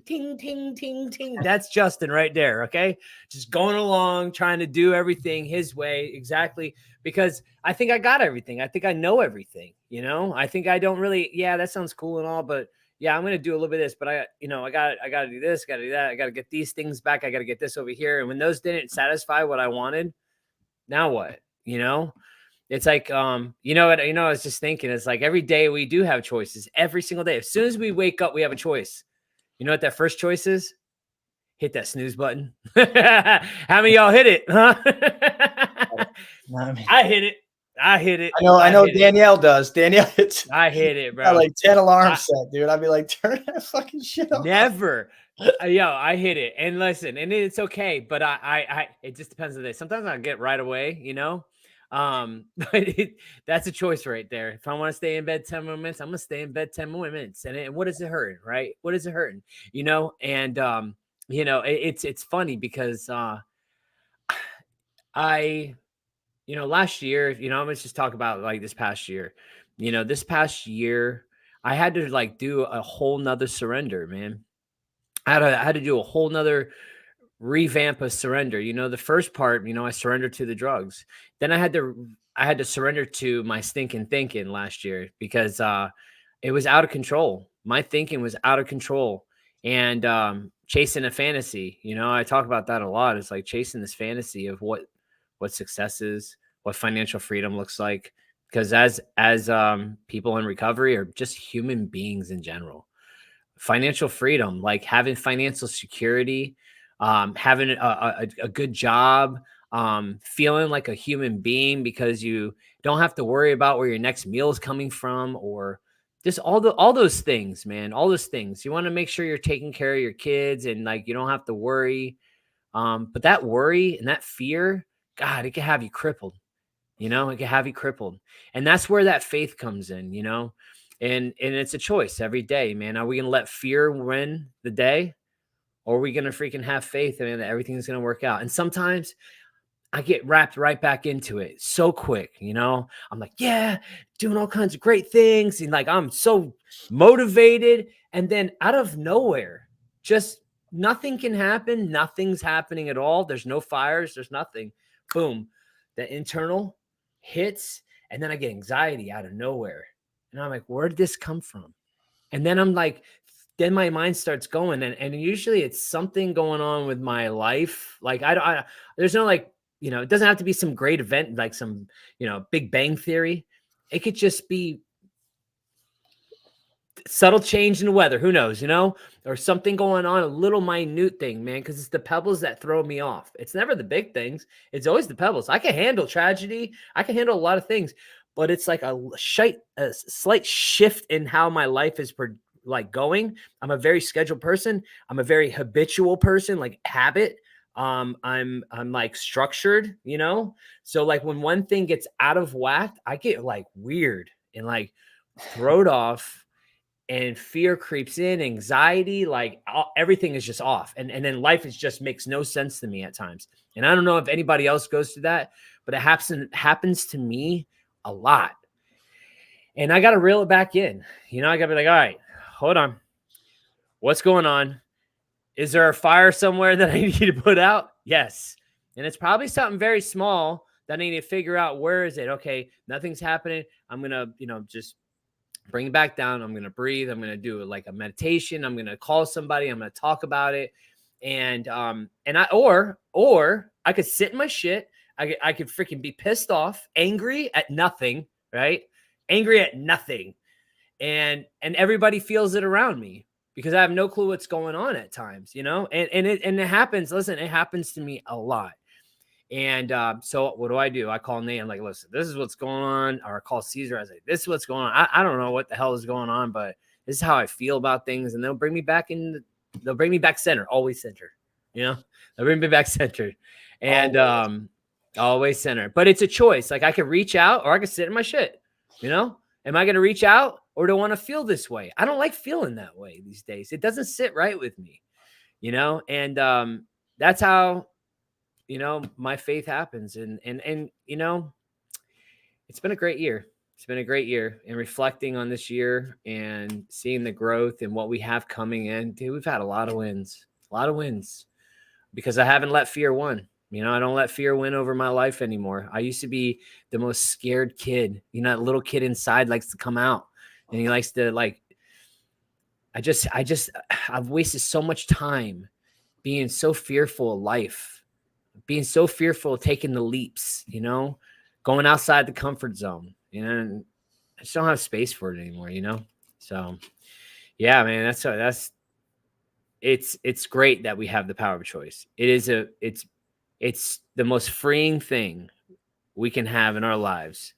S1: Ting, ting, ting, ting. That's Justin right there, okay? Just going along, trying to do everything his way, exactly, because I think I got everything. I think I know everything, I think I don't really, that sounds cool and all, but yeah, I'm going to do a little bit of this, but I got to do this, got to do that. I got to get these things back. I got to get this over here. And when those didn't satisfy what I wanted, now what? It's like, I was just thinking, it's like every day we do have choices, every single day. As soon as we wake up, we have a choice. You know what that first choice is? Hit that snooze button. How many of y'all hit it? Huh? I hit it.
S3: I know Danielle does. Danielle hits.
S1: I hit it, bro.
S3: Like 10 alarms set, dude. I'd be like, turn that fucking shit off.
S1: Never. I hit it. And listen, and it's okay, but I it just depends on the day. Sometimes I get right away, but that's a choice right there. If I want to stay in bed 10 more minutes, I'm gonna stay in bed 10 more minutes. And what is it hurting, right? What is it hurting? And it's funny because last year, I'm gonna just talk about like this past year. This past year, I had to like do a whole nother surrender, man. I had to do a whole nother revamp of surrender. The first part, I surrendered to the drugs. Then I had to surrender to my stinking thinking last year because it was out of control. My thinking was out of control, and chasing a fantasy. I talk about that a lot. It's like chasing this fantasy of what success is, what financial freedom looks like. Because as people in recovery or just human beings in general, financial freedom, like having financial security, having a good job, feeling like a human being because you don't have to worry about where your next meal is coming from, or just all those things, man. All those things. You want to make sure you're taking care of your kids and like you don't have to worry. But that worry and that fear God, it can have you crippled. You know, it can have you crippled. And that's where that faith comes in, you know? And it's a choice every day, man. Are we going to let fear win the day? Or are we going to freaking have faith and that everything's going to work out? And sometimes I get wrapped right back into it so quick, you know? I'm like, yeah, doing all kinds of great things. And like, I'm so motivated. And then out of nowhere, just nothing can happen. Nothing's happening at all. There's no fires. There's nothing. Boom. The internal hits. And then I get anxiety out of nowhere. And I'm like, where did this come from? And then I'm like, then my mind starts going. And usually it's something going on with my life. Like, there's no like, you know, it doesn't have to be some great event, like some, you know, Big Bang Theory. It could just be subtle change in the weather. Who knows, you know, or something going on, a little minute thing, man, because it's the pebbles that throw me off. It's never the big things. It's always the pebbles. I can handle tragedy. I can handle a lot of things, but it's like a slight shift in how my life is like going. I'm a very scheduled person. I'm a very habitual person, like habit. I'm like structured, you know? So like when one thing gets out of whack, I get like weird and like thrown off, and fear creeps in, anxiety, like everything is just off. And then life just makes no sense to me at times. And I don't know if anybody else goes through that, but it happens to me a lot. And I got to reel it back in. You know, I got to be like, all right, hold on. What's going on? Is there a fire somewhere that I need to put out? Yes. And it's probably something very small that I need to figure out. Where is it? Okay, nothing's happening. I'm going to, you know, just bring it back down. I'm going to breathe. I'm going to do like a meditation. I'm going to call somebody. I'm going to talk about it. And I could sit in my shit. I could freaking be pissed off, angry at nothing, right? Angry at nothing. And everybody feels it around me because I have no clue what's going on at times, you know? And it happens. Listen, it happens to me a lot. And so what do? I call Nate. I'm like, listen, this is what's going on. Or I call Caesar. I say, this is what's going on. I don't know what the hell is going on, but this is how I feel about things. And they'll bring me back they'll bring me back center, always center, you know, they'll bring me back centered and always center. But it's a choice. Like I could reach out or I could sit in my shit, you know? Am I going to reach out or do I want to feel this way? I don't like feeling that way these days. It doesn't sit right with me, you know? And that's how, you know, my faith happens. And, you know, it's been a great year. It's been a great year, and reflecting on this year and seeing the growth and what we have coming in. Dude, we've had a lot of wins because I haven't let fear win. You know, I don't let fear win over my life anymore. I used to be the most scared kid. You know, that little kid inside likes to come out and he likes to like, I've wasted so much time being so fearful of life, being so fearful of taking the leaps, you know, going outside the comfort zone, you know, and I just don't have space for it anymore, you know? So yeah, man, it's great that we have the power of choice. It's the most freeing thing we can have in our lives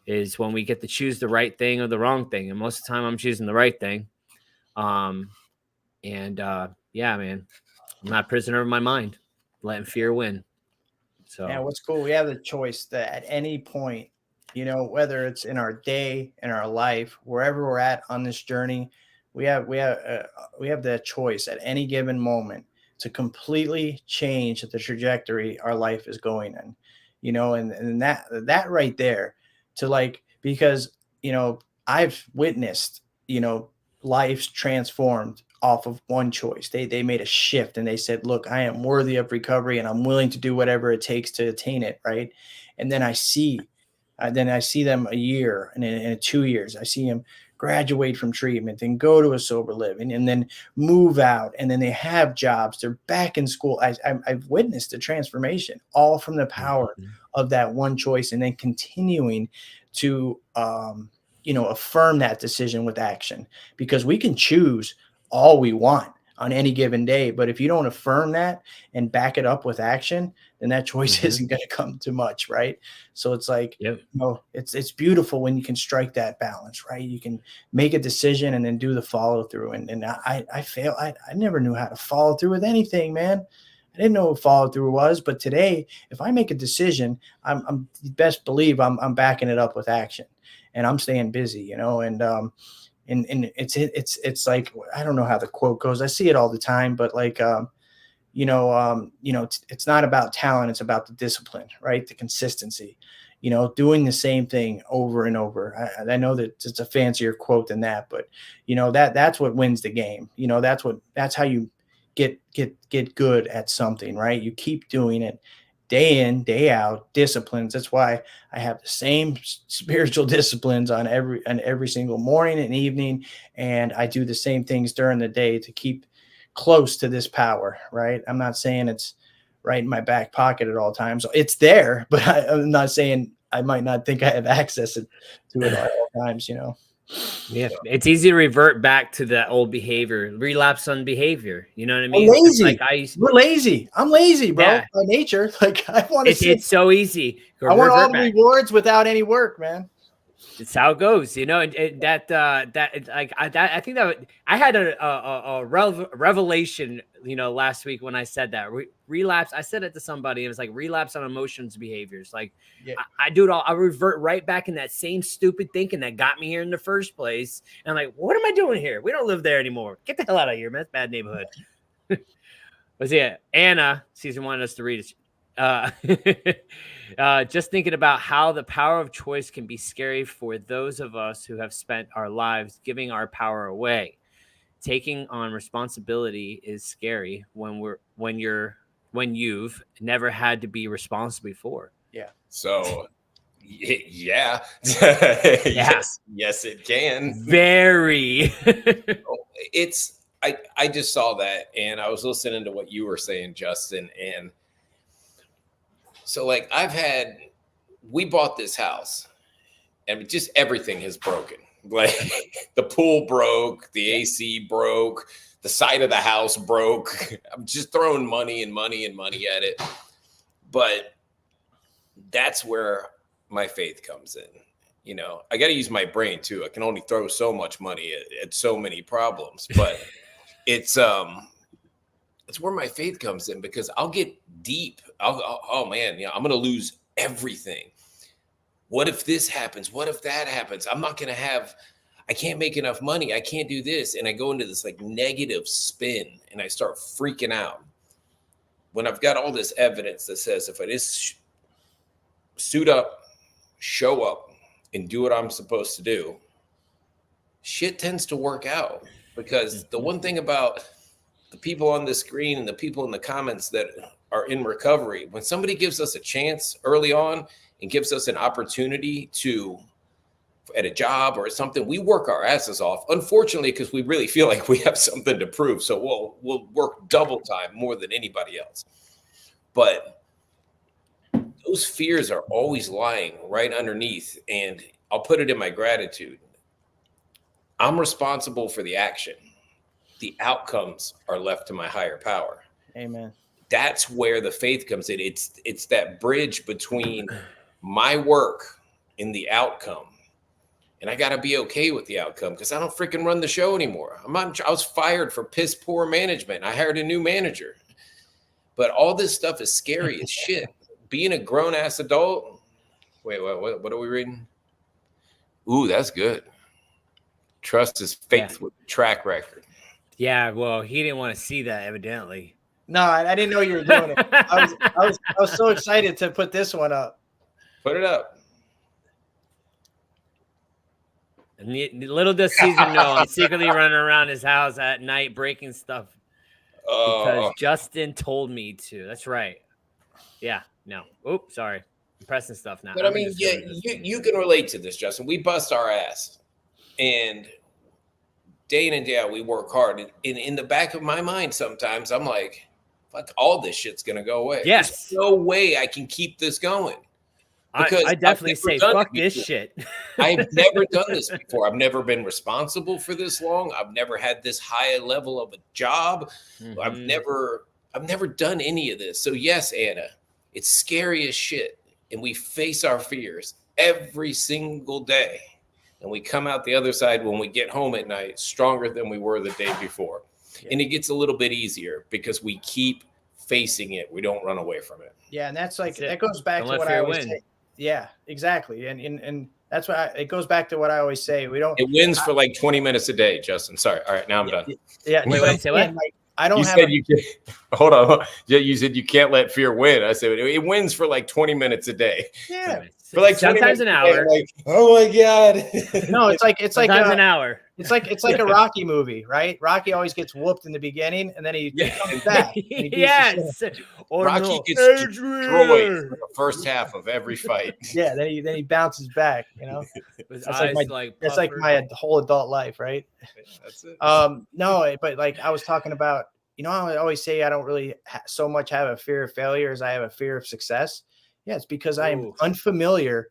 S1: is when we get to choose the right thing or the wrong thing. And most of the time I'm choosing the right thing. Yeah, man, I'm not a prisoner of my mind, letting fear win. So
S3: yeah, what's cool, we have the choice that at any point, you know, whether it's in our day, in our life, wherever we're at on this journey, we have the choice at any given moment to completely change the trajectory our life is going in, you know, and that right there to like, because, you know, I've witnessed, you know, lives transformed off of one choice. They made a shift and they said, look, I am worthy of recovery and I'm willing to do whatever it takes to attain it. Right. And then I see them a year and in 2 years, I see them graduate from treatment and go to a sober living and then move out. And then they have jobs. They're back in school. I've witnessed the transformation all from the power of that one choice and then continuing to, you know, affirm that decision with action, because we can choose all we want on any given day. But if you don't affirm that and back it up with action, then that choice isn't going to come to much. Right. So it's like, you know, it's beautiful when you can strike that balance, right? You can make a decision and then do the follow through. And I never knew how to follow through with anything, man. I didn't know what follow through was. But today, if I make a decision, I'm best believe I'm backing it up with action, and I'm staying busy, you know, and it's like, I don't know how the quote goes. I see it all the time, but like, it's not about talent. It's about the discipline, right? The consistency, doing the same thing over and over. I know that it's a fancier quote than that, but that's what wins the game. That's how you get good at something, right? You keep doing it day in, day out, disciplines. That's why I have the same spiritual disciplines on every single morning and evening. And I do the same things during the day to keep close to this power, right? I'm not saying it's right in my back pocket at all times. It's there, but I'm not saying I might not think I have access to it at all times,
S1: Yeah, it's easy to revert back to that old behavior, relapse on behavior. You know what I mean?
S3: I'm lazy.
S1: Like
S3: We're lazy. I'm lazy, bro.
S1: Yeah.
S3: By nature. Like, I want to.
S1: It's so easy.
S3: I want all the rewards without any work, man.
S1: It's how it goes, and I think that I had a revelation, last week when I said that relapse. I said it to somebody. It was like relapse on emotions, behaviors. Like, yeah. I do it all. I revert right back in that same stupid thinking that got me here in the first place. And I'm like, what am I doing here? We don't live there anymore. Get the hell out of here, man. It's a bad neighborhood. But yeah, Anna, season 1, us to read it. Just thinking about how the power of choice can be scary for those of us who have spent our lives giving our power away. Taking on responsibility is scary when you've never had to be responsible before.
S3: Yeah.
S2: So, yeah. Yes, it can.
S1: Very.
S2: I just saw that, and I was listening to what you were saying, Justin, and so, like, we bought this house and just everything has broken. Like, the pool broke, the AC broke, the side of the house broke. I'm just throwing money and money and money at it. But that's where my faith comes in. I got to use my brain too. I can only throw so much money at so many problems, but it's where my faith comes in, because I'll get deep. Oh man, I'm going to lose everything. What if this happens? What if that happens? I can't make enough money. I can't do this. And I go into this like negative spin and I start freaking out. When I've got all this evidence that says if I just suit up, show up, and do what I'm supposed to do, shit tends to work out. Because the one thing about the people on the screen and the people in the comments that are in recovery, when somebody gives us a chance early on and gives us an opportunity at a job or something, we work our asses off. Unfortunately, because we really feel like we have something to prove. So we'll work double time more than anybody else. But those fears are always lying right underneath. And I'll put it in my gratitude. I'm responsible for the action. The outcomes are left to my higher power.
S3: Amen.
S2: That's where the faith comes in. It's that bridge between my work and the outcome. And I got to be okay with the outcome, because I don't freaking run the show anymore. I was fired for piss poor management. I hired a new manager. But all this stuff is scary as shit. Being a grown ass adult. Wait, what are we reading? Ooh, that's good. Trust is faith with track record.
S1: Yeah, well, he didn't want to see that, evidently.
S3: No, I didn't know you were doing it. I was so excited to put this one up.
S2: Put it up.
S1: And little does Caesar know, I'm secretly running around his house at night breaking stuff because Justin told me to. That's right. Yeah. No. Oops. Sorry. I'm pressing stuff now.
S2: But I mean, yeah, you can relate to this, Justin. We bust our ass, and day in and day out, we work hard. And in the back of my mind, sometimes I'm like, fuck, all this shit's going to go away.
S1: Yes.
S2: There's no way I can keep this going.
S1: I definitely say, fuck this shit.
S2: I've never done this before. I've never been responsible for this long. I've never had this high a level of a job. Mm-hmm. I've never done any of this. So yes, Anna, it's scary as shit. And we face our fears every single day. And we come out the other side when we get home at night stronger than we were the day before. Yeah. And it gets a little bit easier because we keep facing it. We don't run away from it.
S3: Yeah, and that's like that goes back
S1: Don't
S3: to
S1: let
S3: what I
S1: fear
S3: always
S1: win.
S3: say. Yeah, exactly, and that's why it goes back to what I always say. We don't.
S2: It wins for like 20 minutes a day, Justin. Sorry. All right, now I'm done.
S3: Yeah,
S1: Wait, say what?
S3: Like, I don't
S2: You
S3: have.
S2: said you can, hold on. Yeah, you said you can't let fear win. I said it wins for like 20 minutes a day.
S3: Yeah,
S2: For like 20
S1: sometimes
S2: minutes
S1: an
S2: a day,
S1: hour.
S2: I'm like, oh my god.
S3: no, it's like
S1: Sometimes an hour.
S3: It's like a Rocky movie, right? Rocky always gets whooped in the beginning, and then he comes back. And he
S1: Yes. Or
S2: Rocky
S1: no.
S2: gets destroyed for the first half of every fight.
S3: Yeah, then he bounces back. You know, that's like my whole adult life, right?
S2: That's it.
S3: No, but like I was talking about, I always say I don't really so much have a fear of failure as I have a fear of success. Yeah, it's because I am unfamiliar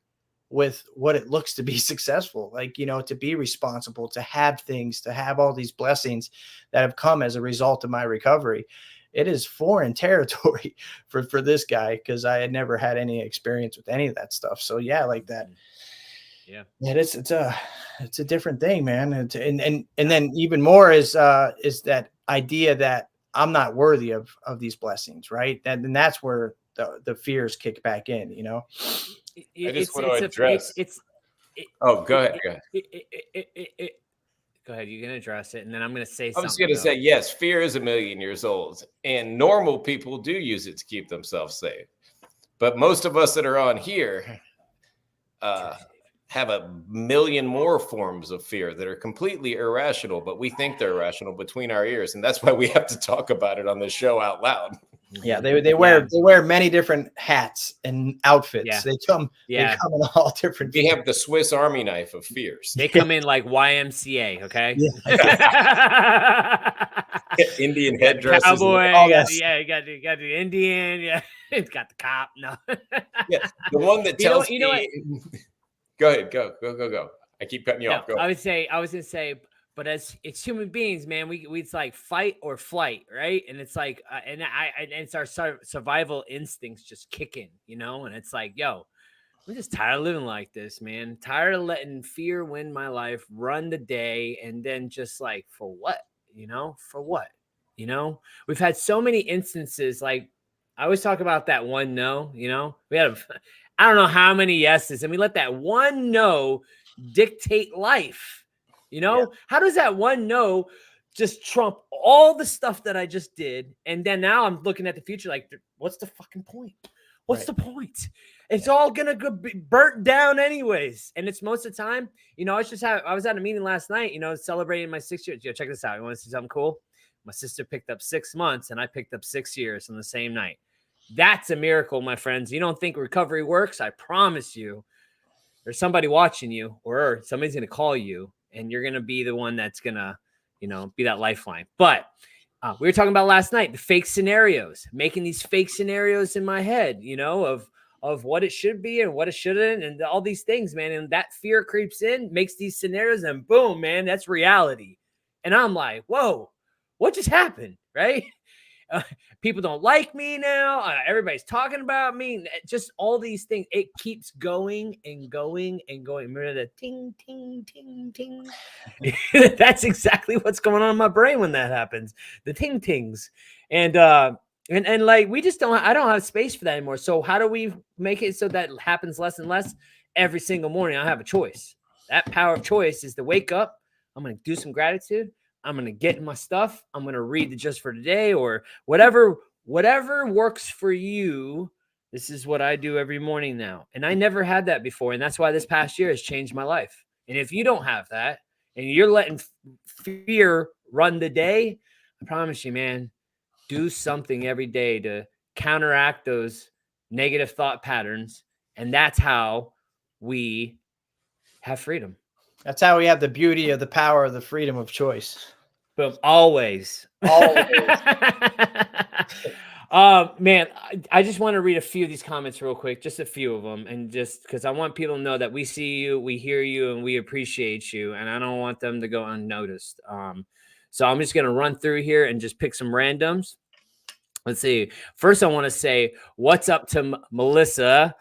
S3: with what it looks to be successful, like, to be responsible, to have things, to have all these blessings that have come as a result of my recovery. It is foreign territory for this guy, because I had never had any experience with any of that stuff. So yeah, like that. Yeah, it's a different thing, man. And then even more is that idea that I'm not worthy of these blessings, right? And that's where the fears kick back in,
S2: I just want to address. Go ahead.
S1: Go ahead. You can address it, and then I'm going to say
S2: something. I was going to say, yes, fear is 1,000,000 years old, and normal people do use it to keep themselves safe. But most of us that are on here have 1,000,000 more forms of fear that are completely irrational, but we think they're irrational between our ears, and that's why we have to talk about it on the show out loud.
S3: Yeah, they wear many different hats and outfits.
S1: Yeah.
S3: They come in all different.
S2: We have the Swiss Army knife of fears.
S1: They come in like YMCA, okay?
S2: Yeah. Indian headdresses.
S1: Cowboy, you got the Indian, yeah. It's got the cop. No.
S2: Yeah, the one that tells me. What? Go ahead, go. I keep cutting you off. Go.
S1: I was gonna say. But as it's human beings, man, we it's like fight or flight, right? And it's like, and it's our survival instincts just kicking, And it's like, yo, I'm just tired of living like this, man. Tired of letting fear win my life, run the day, and then just like, for what, For what, We've had so many instances. Like I always talk about that one no, we had I don't know how many yeses, and we let that one no dictate life. How does that one no just trump all the stuff that I just did? And then now I'm looking at the future like, what's the fucking point? What's the point? It's all going to be burnt down anyways. And it's most of the time, I was at a meeting last night, celebrating my 6 years. Check this out. You want to see something cool? My sister picked up 6 months and I picked up 6 years on the same night. That's a miracle, my friends. You don't think recovery works? I promise you, there's somebody watching you, or somebody's going to call you. And you're going to be the one that's going to, be that lifeline. But we were talking about last night, the fake scenarios, making these fake scenarios in my head, of what it should be and what it shouldn't, and all these things, man. And that fear creeps in, makes these scenarios, and boom, man, that's reality. And I'm like, whoa, what just happened? Right? People don't like me now. Everybody's talking about me. Just all these things. It keeps going and going and going. Remember the ting, ting, ting, ting. That's exactly what's going on in my brain when that happens. The ting tings. And like, we just I don't have space for that anymore. So how do we make it so that happens less and less? Every single morning, I have a choice. That power of choice is to wake up. I'm going to do some gratitude. I'm going to get my stuff. I'm going to read the Just for Today or whatever works for you. This is what I do every morning now. And I never had that before. And that's why this past year has changed my life. And if you don't have that and you're letting fear run the day, I promise you, man, do something every day to counteract those negative thought patterns. And that's how we have freedom.
S3: That's how we have the beauty of the power of the freedom of choice.
S1: But always. Man, I just want to read a few of these comments real quick, just a few of them. And just because I want people to know that we see you, we hear you, and we appreciate you. And I don't want them to go unnoticed. So I'm just going to run through here and just pick some randoms. Let's see. First, I want to say, what's up to Melissa,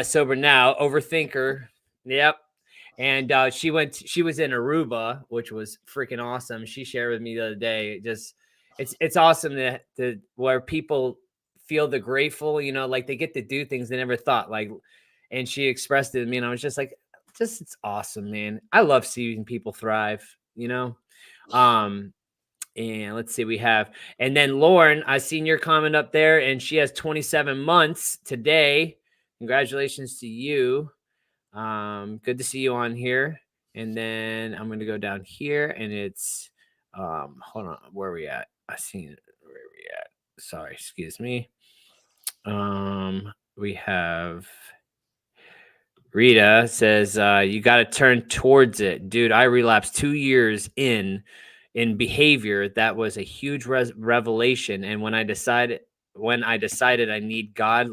S1: Sober Now, Overthinker. Yep. And she was in Aruba, which was freaking awesome. She shared with me the other day. it's awesome that where people feel the grateful, you know, like they get to do things they never thought, like, and she expressed it to me, and I was just like, it's awesome, man. I love seeing people thrive, you know. And let's see, we have, and then Lauren, I seen your comment up there, and she has 27 months today. Congratulations to you. Good to see you on here. And then I'm going to go down here, and it's, hold on, where are we at? I seen it. Where are we at? Sorry, excuse me. We have Rita says, you got to turn towards it. Dude, I relapsed 2 years in behavior. That was a huge revelation. And when I decided I need God,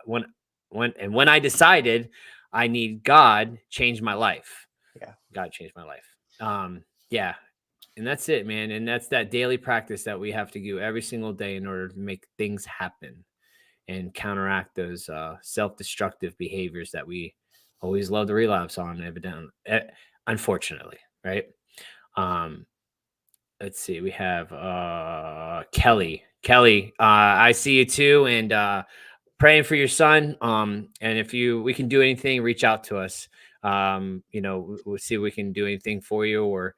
S1: when I decided I need God, changed my life.
S3: Yeah.
S1: God changed my life. Yeah. And that's it, man. And that's that daily practice that we have to do every single day in order to make things happen and counteract those self-destructive behaviors that we always love to relapse on, evidently, unfortunately, right? Let's see. We have Kelly. Kelly, I see you too, and praying for your son. And if we can do anything, reach out to us. You know, we'll see if we can do anything for you, or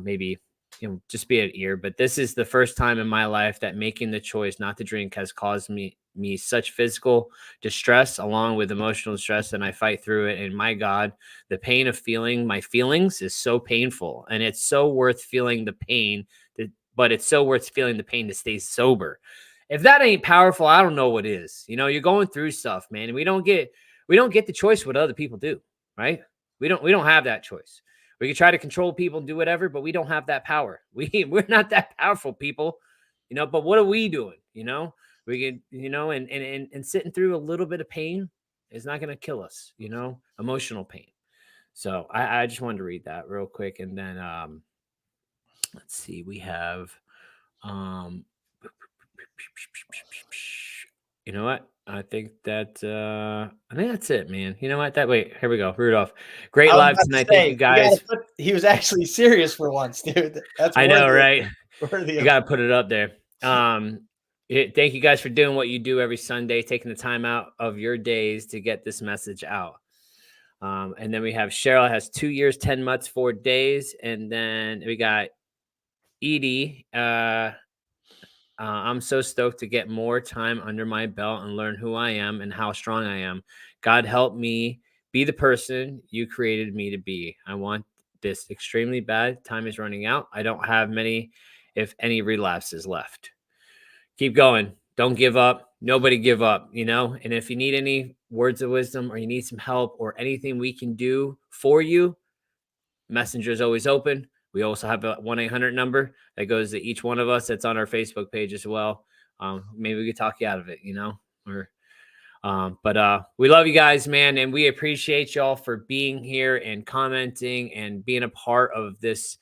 S1: maybe, you know, just be an ear. But this is the first time in my life that making the choice not to drink has caused me such physical distress along with emotional stress, and I fight through it. And my God, the pain of feeling my feelings is so painful, and it's so worth feeling the pain, but it's so worth feeling the pain to stay sober. If that ain't powerful, I don't know what is. You know, you're going through stuff, man, and we don't get the choice what other people do, right? We don't have that choice. We can try to control people and do whatever, but we don't have that power. We're not that powerful, people, you know. But what are we doing? You know, we can, you know, and sitting through a little bit of pain is not going to kill us, you know, emotional pain. So I just wanted to read that real quick, and then let's see, we have you know what? I think that's it, man. You know what? Here we go. Rudolph. Great live tonight. Thank you guys.
S3: He was actually serious for once, dude. That's
S1: I know, right?
S3: You
S1: got to put it up there. Thank you guys for doing what you do every Sunday, taking the time out of your days to get this message out. And then we have Cheryl has 2 years, 10 months, 4 days. And then we got Edie. I'm so stoked to get more time under my belt and learn who I am and how strong I am. God help me be the person you created me to be. I want this extremely bad. Time is running out. I don't have many, if any, relapses left. Keep going. Don't give up. Nobody give up, you know? And if you need any words of wisdom, or you need some help, or anything we can do for you, Messenger is always open. We also have a 1-800 number that goes to each one of us. That's on our Facebook page as well. Maybe we could talk you out of it, you know? But we love you guys, man. And we appreciate y'all for being here and commenting and being a part of this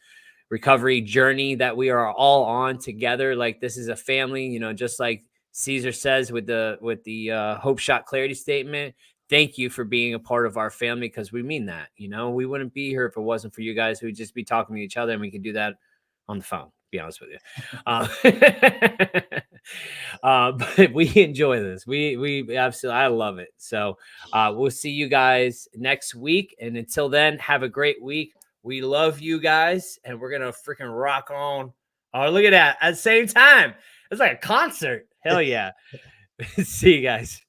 S1: recovery journey that we are all on together. Like, this is a family, you know, just like Caesar says with the Hope Shot Clarity Statement. Thank you for being a part of our family, because we mean that. You know, we wouldn't be here if it wasn't for you guys. We'd just be talking to each other, and we could do that on the phone, to be honest with you. But we enjoy this. We absolutely, I love it. So we'll see you guys next week. And until then, have a great week. We love you guys, and we're going to freaking rock on. Oh, look at that. At the same time. It's like a concert. Hell yeah. See you guys.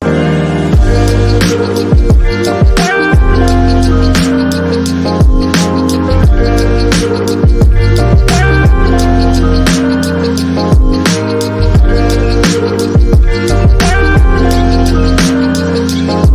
S1: Thank you.